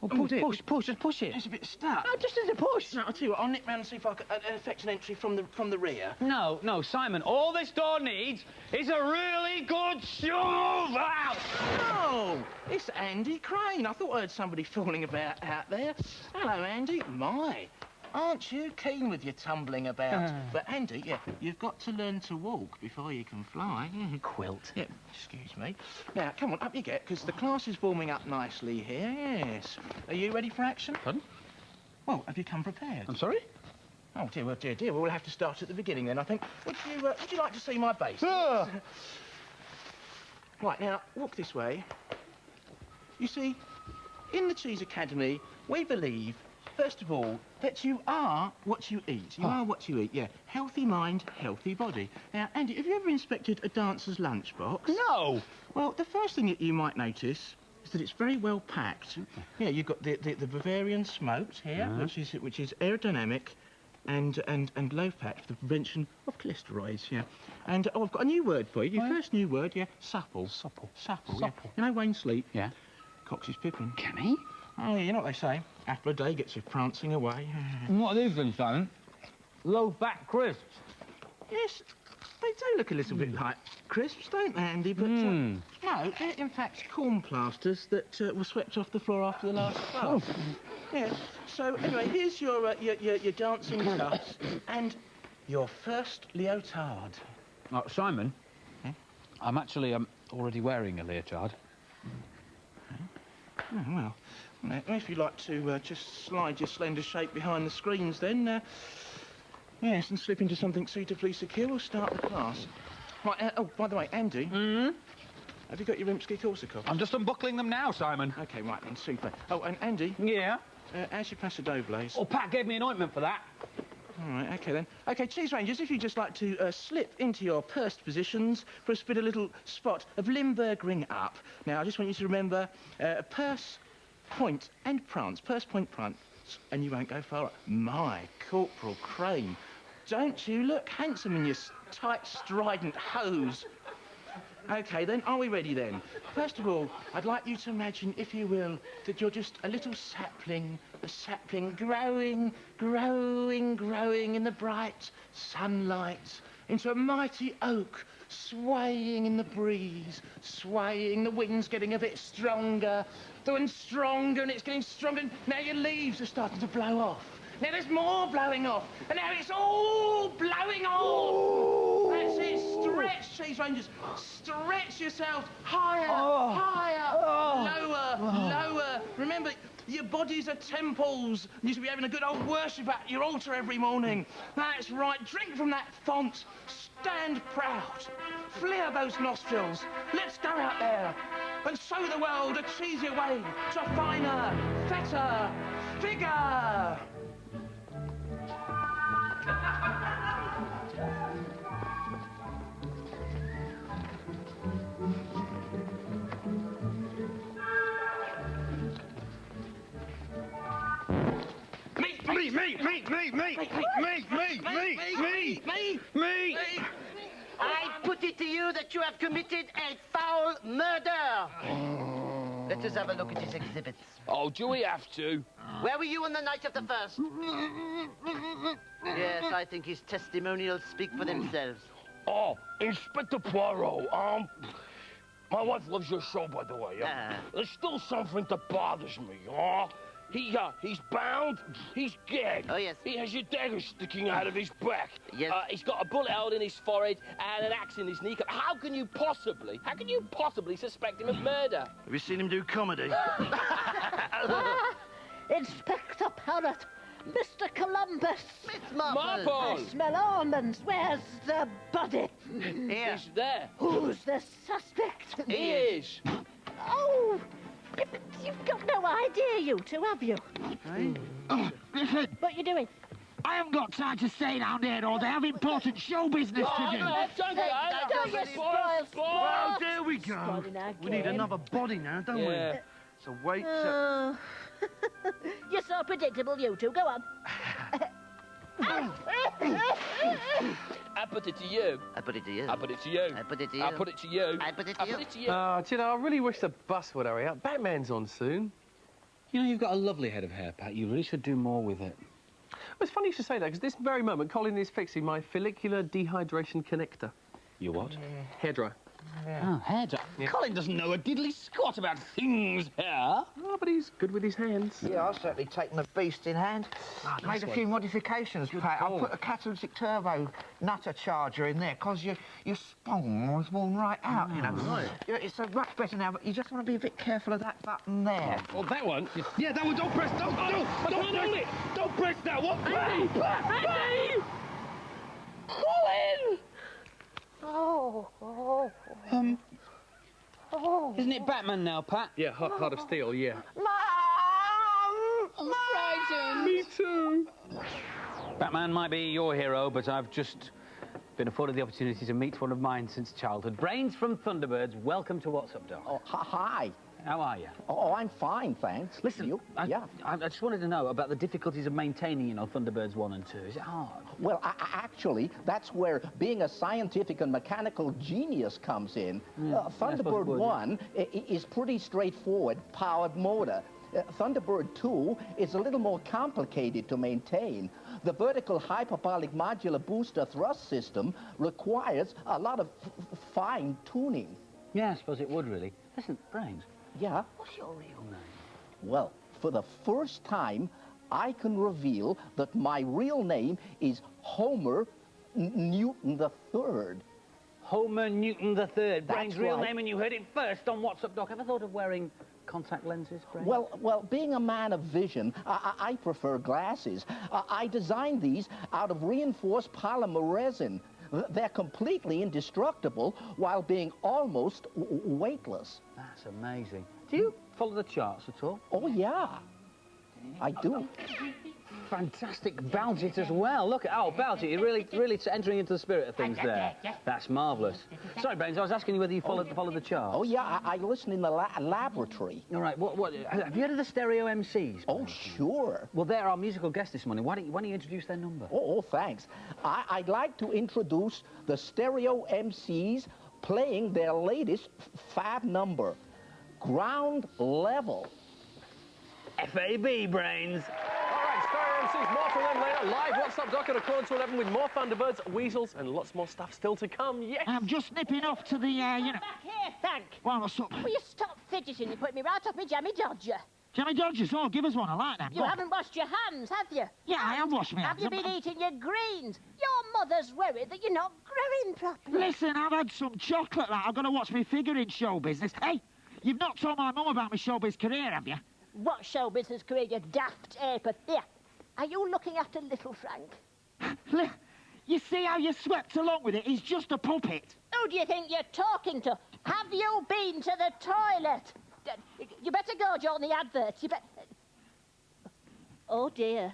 D: Push, just push it.
E: It's a bit stuck.
D: No, just as a push.
E: No, I'll tell you what, I'll nip round and see if I can effect an entry from the rear.
D: No, Simon, all this door needs is a really good shove out.
E: Oh, it's Andy Crane. I thought I heard somebody falling about out there. Hello, Andy. My, aren't you keen with your tumbling about? But, Andy, yeah, you've got to learn to walk before you can fly.
D: Quilt.
E: Yeah, excuse me. Now, come on, up you get, because the class is warming up nicely here, yes. Are you ready for action?
D: Pardon?
E: Well, have you come prepared?
D: I'm sorry?
E: Oh, dear, well, dear. Well, we'll have to start at the beginning then, I think. Would you like to see my base? Right, now, walk this way. You see, in the Cheese Academy, we believe, first of all, that you are what you eat. You are what you eat, yeah. Healthy mind, healthy body. Now, Andy, have you ever inspected a dancer's lunchbox?
D: No.
E: Well, the first thing that you might notice is that it's very well packed. Yeah, you've got the Bavarian smoked here, which is aerodynamic and low fat for the prevention of cholesterol, yeah. And I've got a new word for you. Your first new word, yeah, supple. Supple. Yeah. You know Wayne Sleep?
D: Yeah.
E: Cocks his pippin.
D: Can he?
E: Oh, yeah, you know what they say? Apple a day gets you prancing away.
D: And what are these then, Simon? Low-fat crisps.
E: Yes, they do look a little bit like crisps, don't they, Andy? But, no, they're in fact corn plasters that were swept off the floor after the last class. Yeah, so anyway, here's your dancing cuffs and your first leotard.
D: Simon, I'm actually already wearing a leotard.
E: Oh, well, if you'd like to just slide your slender shape behind the screens then, yes, and slip into something suitably secure, we'll start the class. Right, oh, by the way, Andy. Have you got your Rimsky-Korsakoff?
D: I'm just unbuckling them now, Simon.
E: OK, right then, super. Oh, and Andy?
D: Yeah?
E: How's your Paso Dobles?
D: Oh, Pat gave me an ointment for that.
E: All right, OK then. OK, Cheese Rangers, if you'd just like to slip into your pursed positions for a little spot of Limburg ring up. Now, I just want you to remember purse, point and prance. Purse, point, prance, and you won't go far. My Corporal Crane, don't you look handsome in your tight, strident hose? OK, then, are we ready, then? First of all, I'd like you to imagine, if you will, that you're just a little sapling, a sapling growing in the bright sunlight into a mighty oak, swaying in the breeze, swaying. The wind's getting a bit stronger, and stronger, and it's getting stronger. And now your leaves are starting to blow off. Now there's more blowing off, and now it's all blowing off. That's it. Stretch, Cheese Rangers. Stretch yourselves higher, higher, lower. Remember, your bodies are temples. You should be having a good old worship at your altar every morning. That's right. Drink from that font. Stand proud. Flare those nostrils. Let's go out there and show the world a cheesier way to a finer, fatter figure.
M: Me! I put it to you that you have committed a foul murder. Let us have a look at his exhibits.
S: Oh, do we have to?
M: Where were you on the night of the 1st? Yes, I think his testimonials speak for themselves.
S: Oh, Inspector Poirot, my wife loves your show, by the way. There's still something that bothers me, He's bound. He's gagged.
M: Oh, yes.
S: He has your dagger sticking out of his back.
M: Yes.
S: He's got a bullet hole in his forehead and an axe in his kneecap. How can you possibly suspect him of murder?
L: Have you seen him do comedy?
K: Inspector Parrot, Mr. Columbus.
M: Miss Marple.
K: I smell almonds. Where's the body?
M: Here.
S: He's there.
K: Who's the suspect?
S: He is.
K: Oh, you've got no idea, you two, have you?
P: Oh, listen,
K: What you doing?
P: I haven't got time to stay down here all day. I have important show business to do.
K: Don't you spoil
L: Well,
K: sport.
L: there we go.
K: Spoiling our
L: We need
K: game.
L: another body now, don't
S: Yeah.
L: we? So wait.
K: Oh. You're so predictable, you two. Go on.
S: I put it to you.
M: I put it to you.
S: I put it to you.
M: I put it to you.
S: I put it to you.
M: I put it to
S: I
M: you.
S: put it to you.
F: Do you know, I really wish the bus would hurry up. Batman's on soon.
D: You know, you've got a lovely head of hair, Pat. You really should do more with it.
F: Well, it's funny you should say that, because this very moment, Colin is fixing my follicular dehydration connector.
D: You what?
F: Hairdryer.
D: Oh, hairdryer. Colin doesn't know a diddly squat about things hair.
F: Oh, but he's good with his hands.
H: Yeah, I've certainly taken the beast in hand. Made a few modifications, Pat. I put a catalytic turbo nutter charger in there, because your spawn was worn right out, you know.
F: Right.
H: Yeah, it's so much better now, but you just want to be a bit careful of that button there.
S: Oh, that one?
L: Yeah, that one. Don't press. Don't press. Don't press that one.
S: Andy! Andy! Colin!
K: Oh.
D: Isn't it Batman now, Pat?
F: Yeah, Heart of Steel, yeah.
K: I'm frightened.
F: Me too.
D: Batman might be your hero, but I've just been afforded the opportunity to meet one of mine since childhood. Brains from Thunderbirds, welcome to What's Up, Doc.
C: Oh, hi.
D: How are you?
C: Oh, I'm fine, thanks.
D: Listen,
C: You?
D: I just wanted to know about the difficulties of maintaining, you know, Thunderbirds 1 and 2. Is it hard?
C: Well, actually, that's where being a scientific and mechanical genius comes in.
D: Yeah,
C: Thunderbird 1 is pretty straightforward, powered motor. Thunderbird 2 is a little more complicated to maintain. The vertical hyperbolic modular booster thrust system requires a lot of fine tuning.
D: Yeah, I suppose it would, really. Listen, Brains.
C: Yeah?
D: What's your real name?
C: Well, for the first time, I can reveal that my real name is Homer Newton III.
D: Homer Newton III. Brains'
C: That's
D: real
C: right.
D: name, and you heard it first on What's Up, Doc. Ever thought of wearing contact lenses, Brains?
C: Well, being a man of vision, I prefer glasses. I designed these out of reinforced polymer resin. They're completely indestructible while being almost weightless.
D: That's amazing. Do you follow the charts at all?
C: Oh, yeah. I do.
D: Fantastic Baljet as well. Look at, Baljet, you're really entering into the spirit of things there. That's marvellous. Sorry, Brains, I was asking you whether you follow the charts.
C: Oh, yeah, I listen in the laboratory.
D: All right, what, have you heard of the stereo MCs?
C: Oh, sure.
D: Well, they're our musical guest this morning. Why don't you introduce their number?
C: Oh, thanks. I'd like to introduce the stereo MCs playing their latest fab number, Ground Level.
D: FAB, Brains.
F: All right, Stereo MCs, more from them later. Live What's Up, Doc, at 11:15 with more Thunderbirds, Weasels, and lots more stuff still to come. Yes.
P: I'm just nipping off to the, you know...
K: Back here, Frank.
P: Well, what's up?
K: Will you stop fidgeting? You put me right off my jammy dodger.
P: Jammy Dodgers, oh, give us one. I like them.
K: You haven't washed your hands, have you?
P: Yeah, I have washed my
K: Have
P: hands.
K: you been eating your greens? Your mother's worried that you're not growing properly.
P: Listen, I've had some chocolate, like. I've got to watch me figure in show business. Hey, you've not told my mum about my showbiz career, have you?
K: What show business career, you daft ape? Here, are you looking after little Frank?
P: You see how you swept along with it? He's just a puppet.
K: Who do you think you're talking to? Have you been to the toilet? You better go, John, the adverts. You better... Oh, dear.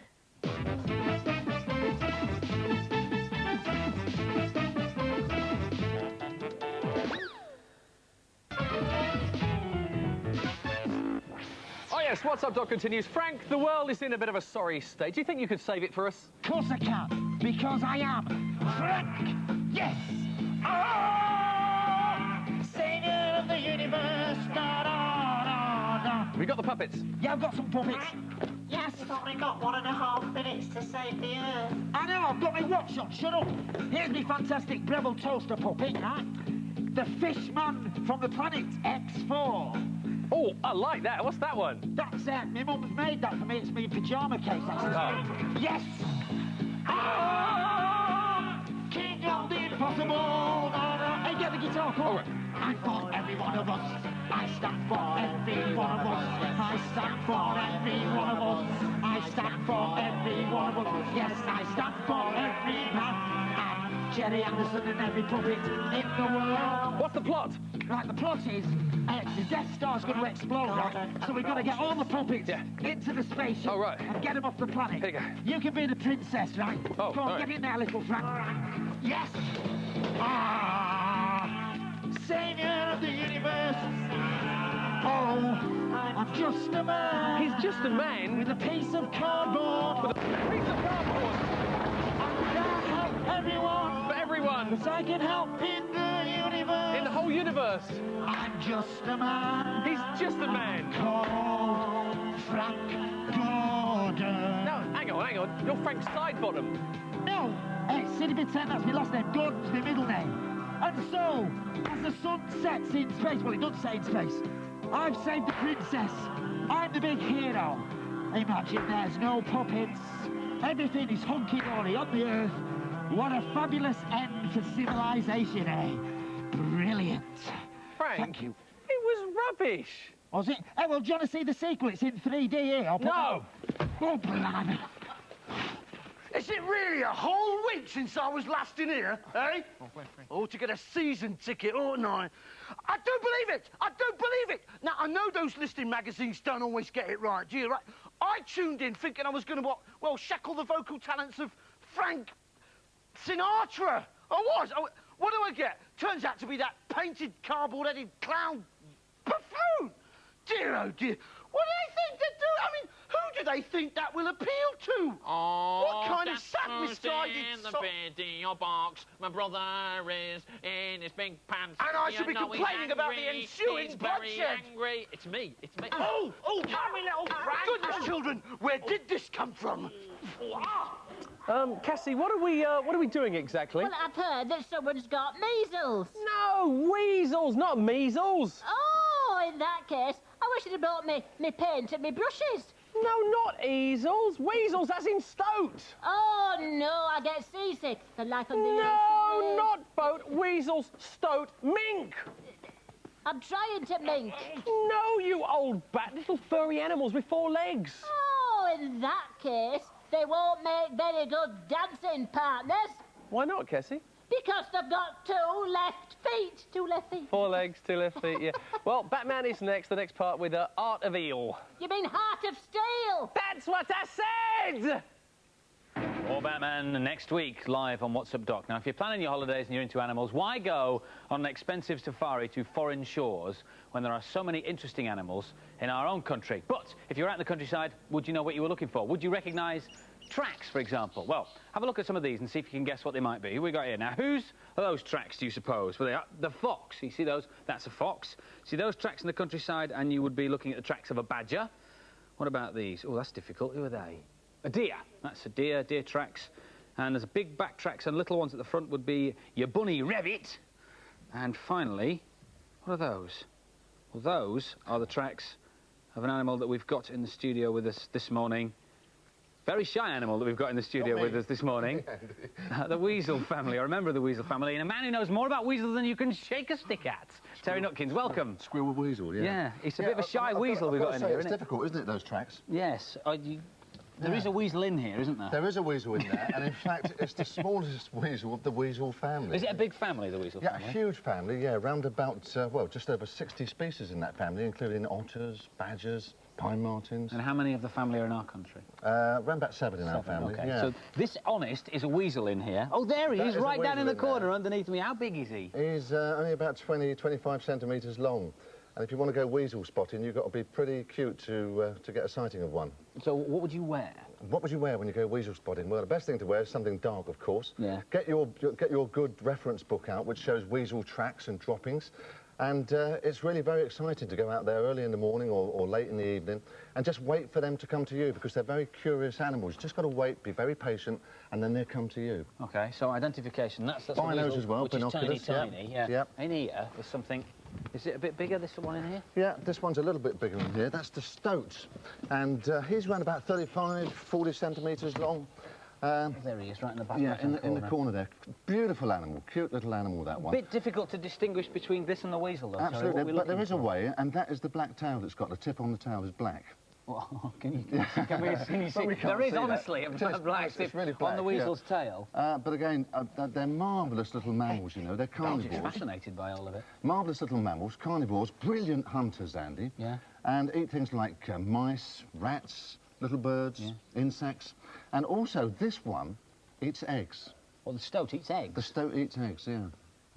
F: Oh, yes, What's Up, Doc continues. Frank, the world is in a bit of a sorry state. Do you think you could save it for us?
P: Of course I can, because I am Frank. Yes. Ah! Savior of the universe. Da, da, da, da.
F: Have you got the puppets?
P: Yeah, I've got some puppets.
T: Yes, we've only got 1.5 minutes to save the Earth.
P: I know, I've got my watch on. Shut up. Here's my fantastic Breville toaster puppet, right? The Fishman from the planet X4.
F: Oh, I like that. What's that one?
P: That's it. My mum's made that for me. It's my pyjama case. That's Yes! Ah, King of the Impossible. Hey, get the guitar, come on. I for every one of us. I stand for every one of us. I stand for every one of us. I stand for every one of us. Yes, I stand for every man. And Gerry Anderson and every puppet in the world.
F: What's the plot?
P: Right, the plot is the Death Star's going to explode, right? So we've got to get all the puppets into the spaceship and get them off the planet.
F: Here you go.
P: You can be the princess, right?
F: Oh,
P: come on, get in there, little Frank. Yes! Ah, Savior of the universe. Oh, I'm just a man.
F: He's just a man?
P: With a piece of cardboard.
F: With a piece of cardboard?
P: I can't help everyone.
F: For everyone?
P: Because I can help in the universe.
F: In the whole universe?
P: I'm just a man.
F: He's just a man.
P: Called Frank Gordon.
F: No, hang on. You're Frank Sidebottom.
P: No, hey, City Pretend, that's my last name. Gordon's my middle name. And so, as the sun sets in space, well, it doesn't set in space, I've saved the princess. I'm the big hero. Imagine there's no puppets. Everything is hunky-dory on the Earth. What a fabulous end for civilization, eh? Brilliant.
F: Frank,
P: thank you.
F: It was rubbish.
P: Was it? Hey, well, do you want to see the sequel? It's in 3D here.
F: No!
P: Oh, blimey.
L: Is it really a whole week since I was last in here, eh? Oh, to get a season ticket, oughtn't I? I don't believe it! I don't believe it! Now, I know those listing magazines don't always get it right, do you? Right? I tuned in thinking I was going to, well, shackle the vocal talents of Frank Sinatra. I was. What do I get? Turns out to be that painted, cardboard-headed clown buffoon. Dear, oh dear. What do they think they do? I mean, who do they think that will appeal to?
U: Oh,
L: what kind of sad, misguided...
U: in the bed in your box. My brother is in his big pants.
L: And I should be complaining about the ensuing
U: He's
L: bloodshed.
U: very angry. It's me.
L: Oh, come me, little Frank. Goodness, children, where did this come from?
F: Cassie, what are we doing exactly?
K: Well, I've heard that someone's got measles.
F: No, weasels, not measles.
K: Oh, in that case, I wish you'd have brought me paint and me brushes.
F: No, not easels. Weasels, as in stoat.
K: Oh, no, I get seasick. The life of the
F: No, not boat. Weasels, stoat, mink.
K: I'm trying to mink.
F: No, you old bat. Little furry animals with 4 legs.
K: Oh, in that case, they won't make very good dancing partners.
F: Why not, Cassie?
K: Because they've got 2 left feet. 2 left feet.
F: 4 legs, 2 left feet, yeah. Well, Batman is next, the next part with Art of Eel.
K: You mean Heart of Steel?
F: That's what I said!
D: More Batman next week, live on What's Up Doc. Now, if you're planning your holidays and you're into animals, why go on an expensive safari to foreign shores when there are so many interesting animals in our own country? But if you're out in the countryside, would you know what you were looking for? Would you recognise tracks, for example? Well, have a look at some of these and see if you can guess what they might be. Who we got here? Now, whose are those tracks, do you suppose? Well, they are the fox. You see those? That's a fox. See those tracks in the countryside, and you would be looking at the tracks of a badger. What about these? Oh, that's difficult. Who are they? A deer. That's a deer tracks. And there's big back tracks and little ones at the front would be your bunny rabbit. And finally, what are those? Well, those are the tracks of an animal that we've got in the studio with us this morning. Very shy animal that we've got in the studio with us this morning. The weasel family. I remember the weasel family. And a man who knows more about weasels than you can shake a stick at. Terry Nutkins, welcome.
V: Squirrel weasel, yeah.
D: Yeah, it's a bit of a shy weasel we've got in here,
V: It's
D: isn't it?
V: difficult, isn't it, those tracks?
D: Yes. There is a weasel in here, isn't there?
V: There is a weasel in there, and in fact, it's the smallest weasel of the weasel family.
D: Is it a big family, the weasel family?
V: Yeah, a huge family, yeah. Round about, well, just over 60 species in that family, including otters, badgers, pine martins.
D: And how many of the family are in our country?
V: Around about 7 in our family,
D: okay.
V: yeah.
D: So this honest is a weasel in here. Oh, there he is, right down in the corner underneath me. How big is he?
V: He's only about 25 centimetres long. And if you want to go weasel spotting, you've got to be pretty cute to get a sighting of one.
D: So what would you wear?
V: What would you wear when you go weasel spotting? Well, the best thing to wear is something dark, of course.
D: Yeah.
V: Get your good reference book out, which shows weasel tracks and droppings. And it's really very exciting to go out there early in the morning or late in the evening and just wait for them to come to you because they're very curious animals. You've just got to wait, be very patient, and then they'll come to you.
D: OK, so identification, that's
V: binos
D: weasel,
V: as well,
D: which
V: binoculars.
D: is tiny, yeah.
V: Yep.
D: In here, there's something Is it a bit bigger, this one in here?
V: Yeah, this one's a little bit bigger in here. That's the stoat. And he's around about 35, 40 centimetres long.
D: There he is, right in the back.
V: Yeah, in the corner there. Beautiful animal, cute little animal, that one.
D: A bit difficult to distinguish between this and the weasel, though.
V: Absolutely, but there is a way, and that is the black tail that's got the tip on the tail is black.
D: Well, can you see? There is honestly a black tip really on the weasel's tail.
V: But again, they're marvellous little mammals, you know. They're carnivores.
D: I'm fascinated by all of it.
V: Marvellous little mammals, carnivores, brilliant hunters, Andy.
D: Yeah.
V: And eat things like mice, rats, little birds, insects. And also, this one eats eggs.
D: Well, the stoat eats eggs?
V: The stoat eats eggs, yeah.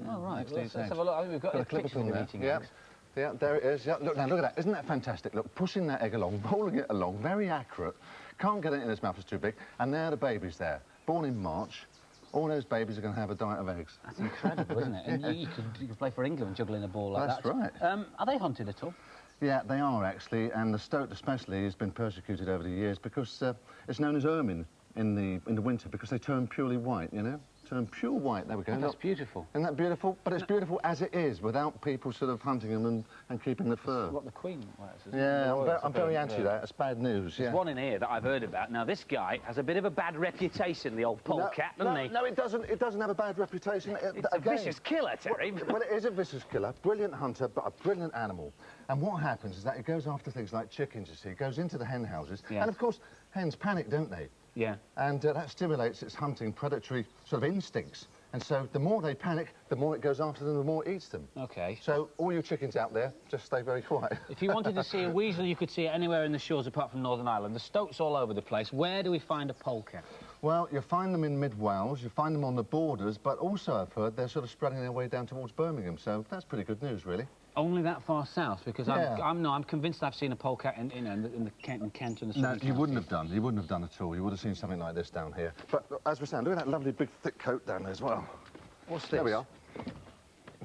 D: Oh, right. Well, let's have a look. I think we've got a picture of them eating eggs.
V: Yeah, there it is. Yeah, look now, look at that. Isn't that fantastic? Look, pushing that egg along, rolling it along, very accurate. Can't get it in his mouth, it's too big. And there the baby's there. Born in March. All those babies are going to have a diet of eggs.
D: That's incredible, isn't it? And you could play for England juggling a ball like that.
V: That's right.
D: Are they hunted at all?
V: Yeah, they are actually, and the stoat especially has been persecuted over the years because it's known as ermine in the winter because they turn purely white, you know? Turn pure white, there we go.
D: Oh, that's beautiful.
V: Isn't that beautiful? But it's beautiful as it is, without people sort of hunting them and keeping the fur.
D: What the Queen wears, isn't
V: Yeah, I'm very anti that. It's bad news,
D: There's one in here that I've heard about. Now, this guy has a bit of a bad reputation, the old polecat, doesn't he?
V: No, it doesn't. It doesn't have a bad reputation.
D: It's a vicious killer, Terry.
V: Well, it is a vicious killer. Brilliant hunter, but a brilliant animal. And what happens is that it goes after things like chickens, you see. It goes into the hen houses.
D: Yes.
V: And, of course, hens panic, don't they?
D: Yeah.
V: And that stimulates its hunting, predatory sort of instincts. And so the more they panic, the more it goes after them, the more it eats them.
D: OK.
V: So all you chickens out there, just stay very quiet.
D: If you wanted to see a weasel, you could see it anywhere in the shores apart from Northern Ireland. The stoat's all over the place. Where do we find a polecat?
V: Well, you find them in mid-Wales, you find them on the borders, but also I've heard they're sort of spreading their way down towards Birmingham, so that's pretty good news, really.
D: Only that far south? Because I'm convinced I've seen a polecat in Kent and the
V: No, you wouldn't have done. You wouldn't have done at all. You would have seen something like this down here. But as we're saying, look at that lovely big thick coat down there as well.
D: What's this?
V: There we are.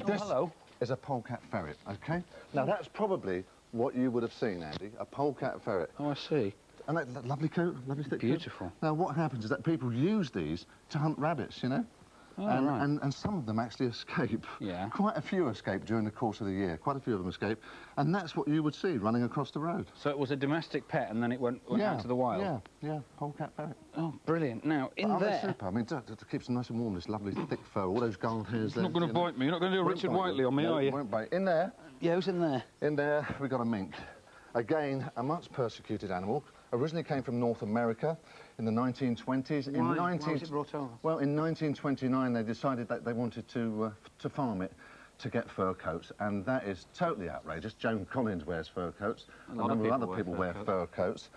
V: This
D: hello.
V: is a polecat ferret, OK? Now, that's probably what you would have seen, Andy, a polecat ferret.
D: Oh, I see.
V: And that lovely coat, lovely thick coat.
D: Beautiful.
V: Now, what happens is that people use these to hunt rabbits, you know?
D: Oh,
V: and some of them actually escape.
D: Yeah.
V: Quite a few escape during the course of the year. Quite a few of them escape. And that's what you would see running across the road.
D: So it was a domestic pet and then it went out to the wild?
V: Yeah, polecat ferret.
D: Oh, brilliant. Now, in there...
V: They're super. I mean, it keeps them nice and warm, this lovely thick fur, all those gold hairs there.
D: Not going to bite me. You're not going to do a Richard Whiteley on me, are you?
V: Won't bite. In there...
D: Yeah, who's in there?
V: In there, we've got a mink. Again, a much persecuted animal. Originally came from North America in the 1920s.
D: Why was it brought over?
V: Well, in 1929, they decided that they wanted to farm it to get fur coats, and that is totally outrageous. Joan Collins wears fur coats. A number of other people wear fur coats.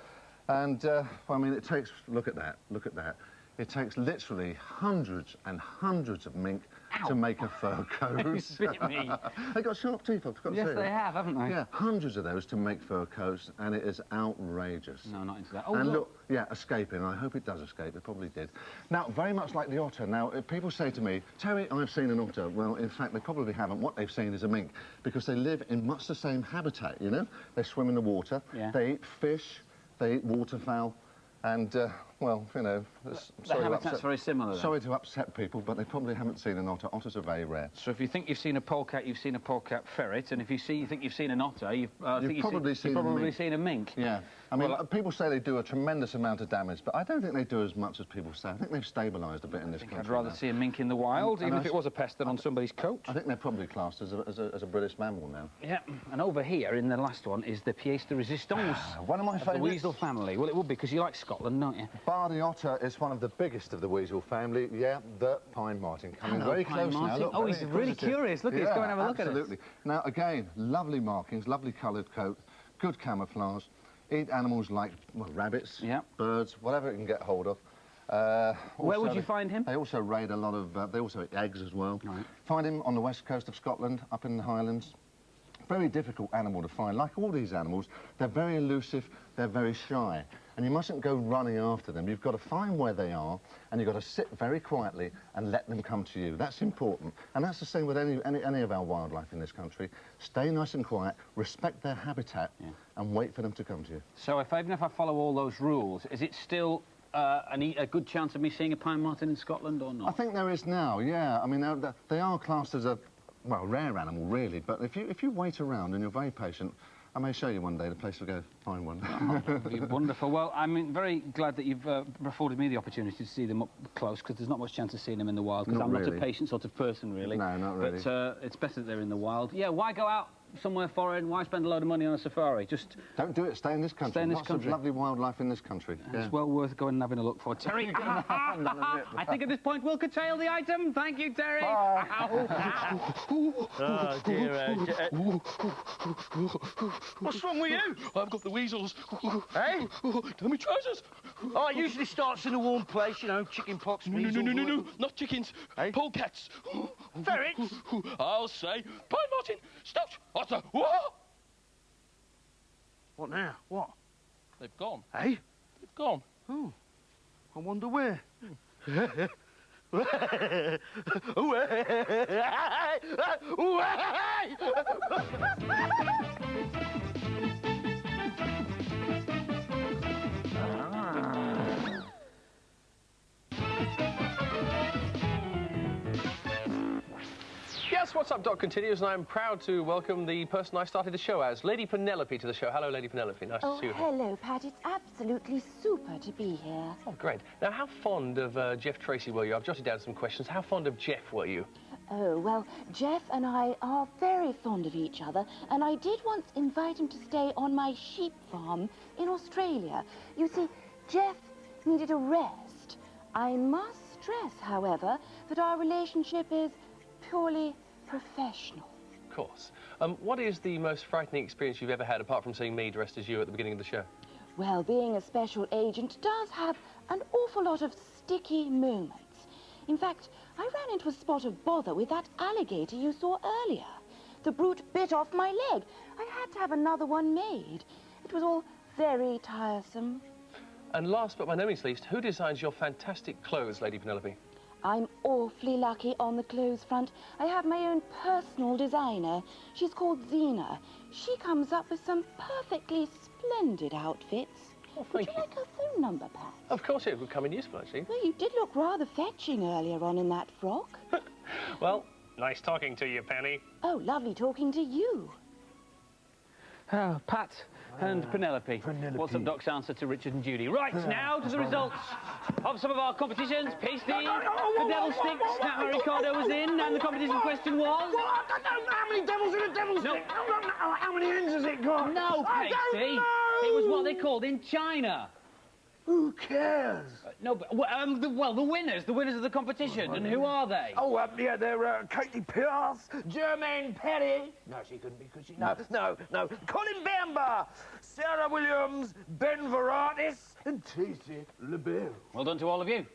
V: And, I mean, it takes... Look at that. Look at that. It takes literally hundreds and hundreds of mink to make a fur coat. They've got sharp teeth, I've got to say.
D: Yes, they have, haven't they?
V: Yeah, hundreds of those to make fur coats, and it is outrageous.
D: No, not into that. Oh,
V: and look, yeah, escaping. I hope it does escape. It probably did. Now, very much like the otter. Now, if people say to me, Terry, I've seen an otter. Well, in fact, they probably haven't. What they've seen is a mink, because they live in much the same habitat, you know? They swim in the water.
D: Yeah.
V: They eat fish. They eat waterfowl. And, well, you know...
D: The habitat's very similar, then.
V: Sorry to upset people, but they probably haven't seen an otter. Otters are very rare.
D: So if you think you've seen a polecat, you've seen a polecat ferret, and if you think you've seen an otter, you've
V: probably
D: seen a mink.
V: Yeah. I mean, people say they do a tremendous amount of damage, but I don't think they do as much as people say. I think they've stabilised a bit in this country.
D: I'd rather see a mink in the wild, even if it was a pest, than on somebody's coat.
V: I think they're probably classed as a British mammal now.
D: Yeah, and over here, in the last one, is the pièce de résistance.
V: One of my favourites.
D: The weasel family. Well, it would be, because you like Scotland, don't you?
V: Bar the otter is one of the biggest of the weasel family. Yeah, the pine marten. Coming very close now. Look,
D: oh, he's really curious. Look, he's going to have a look at it.
V: Absolutely. Now, again, lovely markings, lovely coloured coat, good camouflage. Eat animals like, well, rabbits, birds, whatever it can get hold of.
D: Where would you find him?
V: They also raid a lot of... they also eat eggs as well.
D: Right.
V: Find him on the west coast of Scotland, up in the Highlands. Very difficult animal to find. Like all these animals, they're very elusive, they're very shy. And you mustn't go running after them. You've got to find where they are, and you've got to sit very quietly and let them come to you. That's important. And that's the same with any of our wildlife in this country. Stay nice and quiet, respect their habitat, and wait for them to come to you.
D: So even if I follow all those rules, is it still a good chance of me seeing a pine marten in Scotland or not?
V: I think there is now, yeah. I mean, they are classed as a well, rare animal, really. But if you wait around and you're very patient, I may show you one day the place to go find one.
D: That'd be wonderful. Well, I'm very glad that you've afforded me the opportunity to see them up close, because there's not much chance of seeing them in the wild, because I'm not a patient sort of person, really.
V: No, not really.
D: But it's better that they're in the wild. Yeah, why go out somewhere foreign? Why spend a load of money on a safari? Just...
V: Don't do it. Stay in this country.
D: Stay in this
V: Lots
D: country.
V: of lovely wildlife in this country.
D: It's well worth going and having a look for. Terry, I think at this point we'll curtail the item. Thank you, Terry.
L: Oh, dear. What's wrong with you? I've got the weasels. Hey? Tell me trousers.
P: Oh, it usually starts in a warm place, you know, chicken pox, measles...
L: No, not chickens. Hey? Polecats.
P: Ferrets?
L: I'll say, Pine Martin, Stoat, Otter, what?
P: What now? What?
L: They've gone.
P: Hey?
L: They've gone.
P: Oh, I wonder where.
F: Yes, What's Up, Doc continues, and I'm proud to welcome the person I started the show as, Lady Penelope, to the show. Hello, Lady Penelope. Nice to see you.
A: Hello, Pat. It's absolutely super to be here.
F: Oh, great. Now, how fond of Jeff Tracy were you? I've jotted down some questions. How fond of Jeff were you?
A: Oh, well, Jeff and I are very fond of each other, and I did once invite him to stay on my sheep farm in Australia. You see, Jeff needed a rest. I must stress, however, that our relationship is purely professional.
F: Of course. What is the most frightening experience you've ever had, apart from seeing me dressed as you at the beginning of the show?
A: Well, being a special agent does have an awful lot of sticky moments. In fact, I ran into a spot of bother with that alligator you saw earlier. The brute bit off my leg. I had to have another one made. It was all very tiresome.
F: And last but by no means least, who designs your fantastic clothes, Lady Penelope?
A: I'm awfully lucky on the clothes front. I have my own personal designer. She's called Zena. She comes up with some perfectly splendid outfits.
F: Oh,
A: Would you like her phone number, Pat?
F: Of course, it would come in useful, actually.
A: Well, you did look rather fetching earlier on in that frock.
F: Well,
G: nice talking to you, Penny.
A: Oh, lovely talking to you.
D: Pat and Penelope. What's Up, Doc's answer to Richard and Judy. Right, now to the results of some of our competitions. Pasty, the devil stick, Snap Ricardo was in, and the competition question was...
H: How many devils in a devil stick? How many ends has it got?
D: No, Pasty. It was what they called in China.
H: Who cares?
D: No, but, the winners of the competition. And who are they?
H: Oh, yeah, they're Katie Pierce, Jermaine Perry. No, she couldn't be, could she? No. Colin Bamber, Sarah Williams, Ben Veratis, and Tracy LeBeau.
D: Well done to all of you.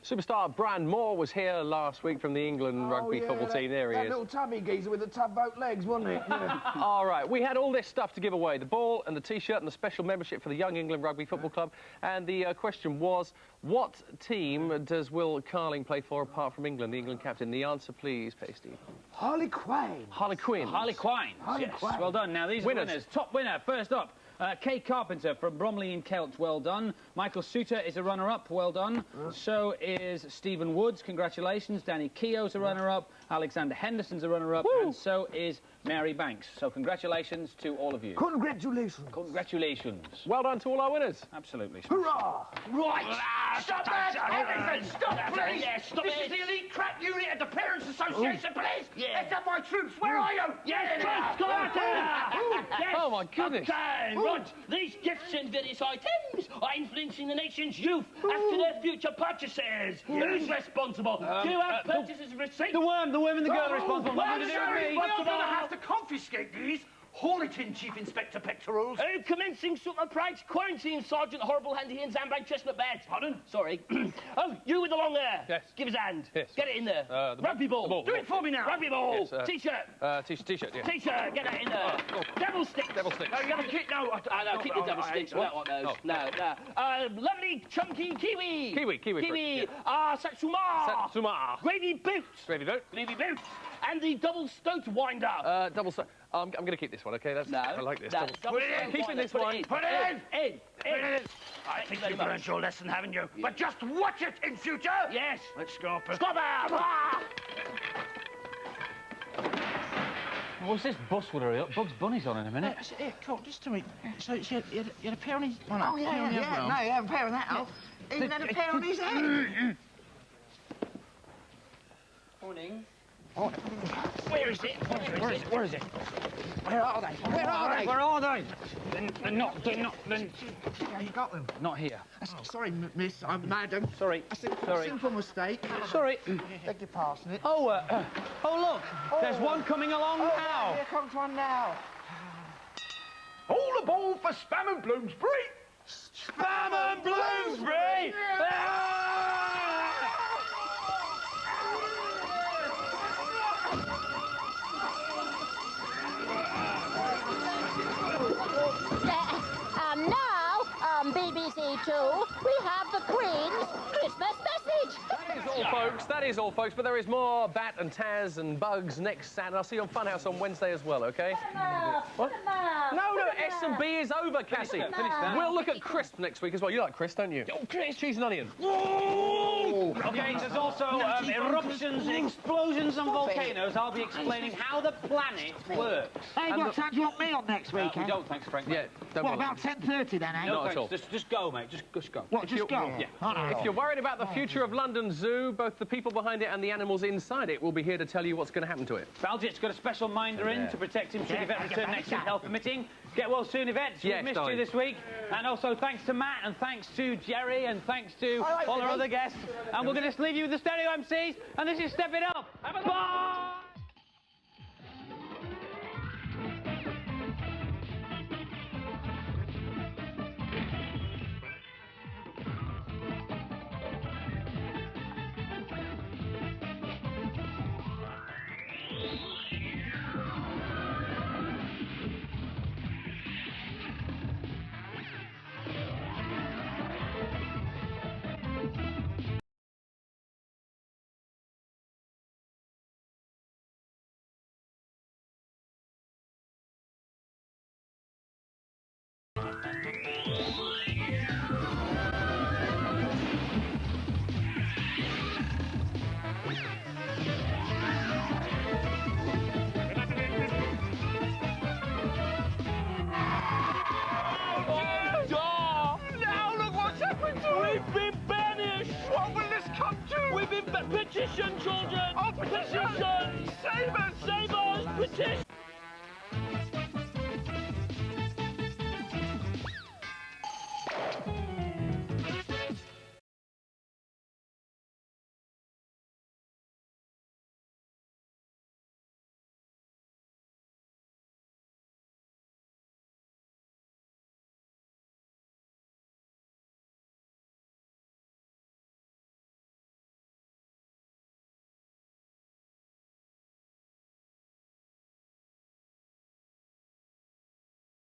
F: Superstar Brian Moore was here last week from the England rugby football team. There he
H: that
F: is.
H: That little tubby geezer with the tubboat legs, wasn't it? Yeah.
F: All right, we had all this stuff to give away. The ball and the T-shirt and the special membership for the Young England Rugby Football Club. And the question was, what team does Will Carling play for apart from England, the England captain? The answer, please, Pasty.
H: Harlequin.
F: Harlequins.
D: Harlequins. Yes, well done. Now, these are the winners. Top winner, first up. Kay Carpenter from Bromley in Kelt, well done. Michael Suter is a runner-up, well done. So is Stephen Woods, congratulations. Danny Keogh's a runner-up. Alexander Henderson's a runner-up. And so is Mary Banks. So congratulations to all of you.
H: Congratulations.
D: Congratulations.
F: Well done to all our winners.
D: Absolutely.
H: Hurrah!
P: Right! Stop that! Everything! Stop, please!
R: Yeah, stop
P: This
R: it.
P: is the Elite Crap Unit of the Parents Association, please!
R: Yeah.
P: It's up my troops! Where are you?
R: Yes,
P: troops! Go out there!
R: Yes.
F: Oh, my goodness.
R: Okay, right. These gifts and various items are influencing the nation's youth as to their future purchases. Who's responsible? Do you have purchases receipt?
D: The worm and the girl are responsible.
P: Well,
D: Nothing to do with me.
P: we're going to have to confiscate these. Haul it in, Chief Inspector Pectorals.
R: Commencing super price quarantine, Sergeant Horrible Handy Hands and Bank Chestnut Badge. Pardon? Sorry. Oh, you with the long hair.
F: Yes.
R: Give us a hand.
F: Yes.
R: Get it in there.
F: Rugby
R: ball.
F: ball.
R: Do it for me now. Rugby ball.
F: Yes,
R: T-shirt.
F: T-shirt, yeah.
R: T-shirt. Get that in there. Devil sticks.
F: Devil sticks.
R: No, you haven't kicked. No, keep the devil sticks. We don't want those. No. Lovely chunky kiwi.
F: Kiwi.
R: Satsuma.
F: Satsuma.
R: Gravy boots.
F: Gravy boat.
R: Gravy boots. And the double stoat winder.
F: Double stoat. I'm going to keep this one, OK? I like this.
R: Put it in.
F: Keeping this one.
P: Put it in.
R: In.
P: I think you've learned your lesson, haven't you? But just watch it in future.
R: Yes.
P: Let's go.
R: Stop it.
D: What's this bus would hurry up? Bugs Bunny's on in a minute.
E: Here, come on, just tell me. So you had a pair on his...
M: Oh, no, he had a pair on that off. Even had a pair on his head.
T: Morning.
M: Oh,
D: where is it? Where is it?
M: Where are they? Where are they?
D: They're not.
M: Yeah, you got them.
D: Not here.
M: Sorry, miss, madam.
D: Sorry.
M: Simple mistake.
D: Sorry.
M: Beg your pardon.
D: Oh, look. There's one coming along now.
M: Here comes one now.
H: All aboard for Spam and Bloomsbury!
D: Spam and Bloomsbury!
K: And now, on BBC Two, we have the Queen's Christmas message.
F: That is all, folks. That is all, folks. But there is more Bat and Taz and Bugs next Saturday. I'll see you on Funhouse on Wednesday as well, OK?
K: What?
F: No, S&B is over, Cassie.
K: Finish that.
F: We'll look at crisp next week as well. You like crisp, don't you? Oh, crisp. Cheese and onion.
D: OK, there's also eruptions, explosions and volcanoes. I'll be explaining how the planet works.
P: Hey, what time do you want me on next week,
D: We don't, thanks, Frank.
F: Yeah, don't
P: What,
F: bother.
P: about 10:30 then, eh?
D: No,
F: Not at all.
D: thanks. Just go, mate. Just go.
P: What, just go?
D: Yeah.
P: Oh, no.
F: If you're worried about the future of London Zoo, both the people behind it and the animals inside it will be here to tell you what's going to happen to it.
D: Baljit's got a special minder in to protect him should Yvette return next week, health permitting. Get well soon, Yvette.
F: Yes,
D: We've missed
F: darling.
D: you this week. And also thanks to Matt, and thanks to Gerry, and thanks to all our other guests. And we're going to leave you with the stereo MCs, and this is Step It Up. Bye!
R: Petition, children! Oh, petition! Save us! Save us! Petition!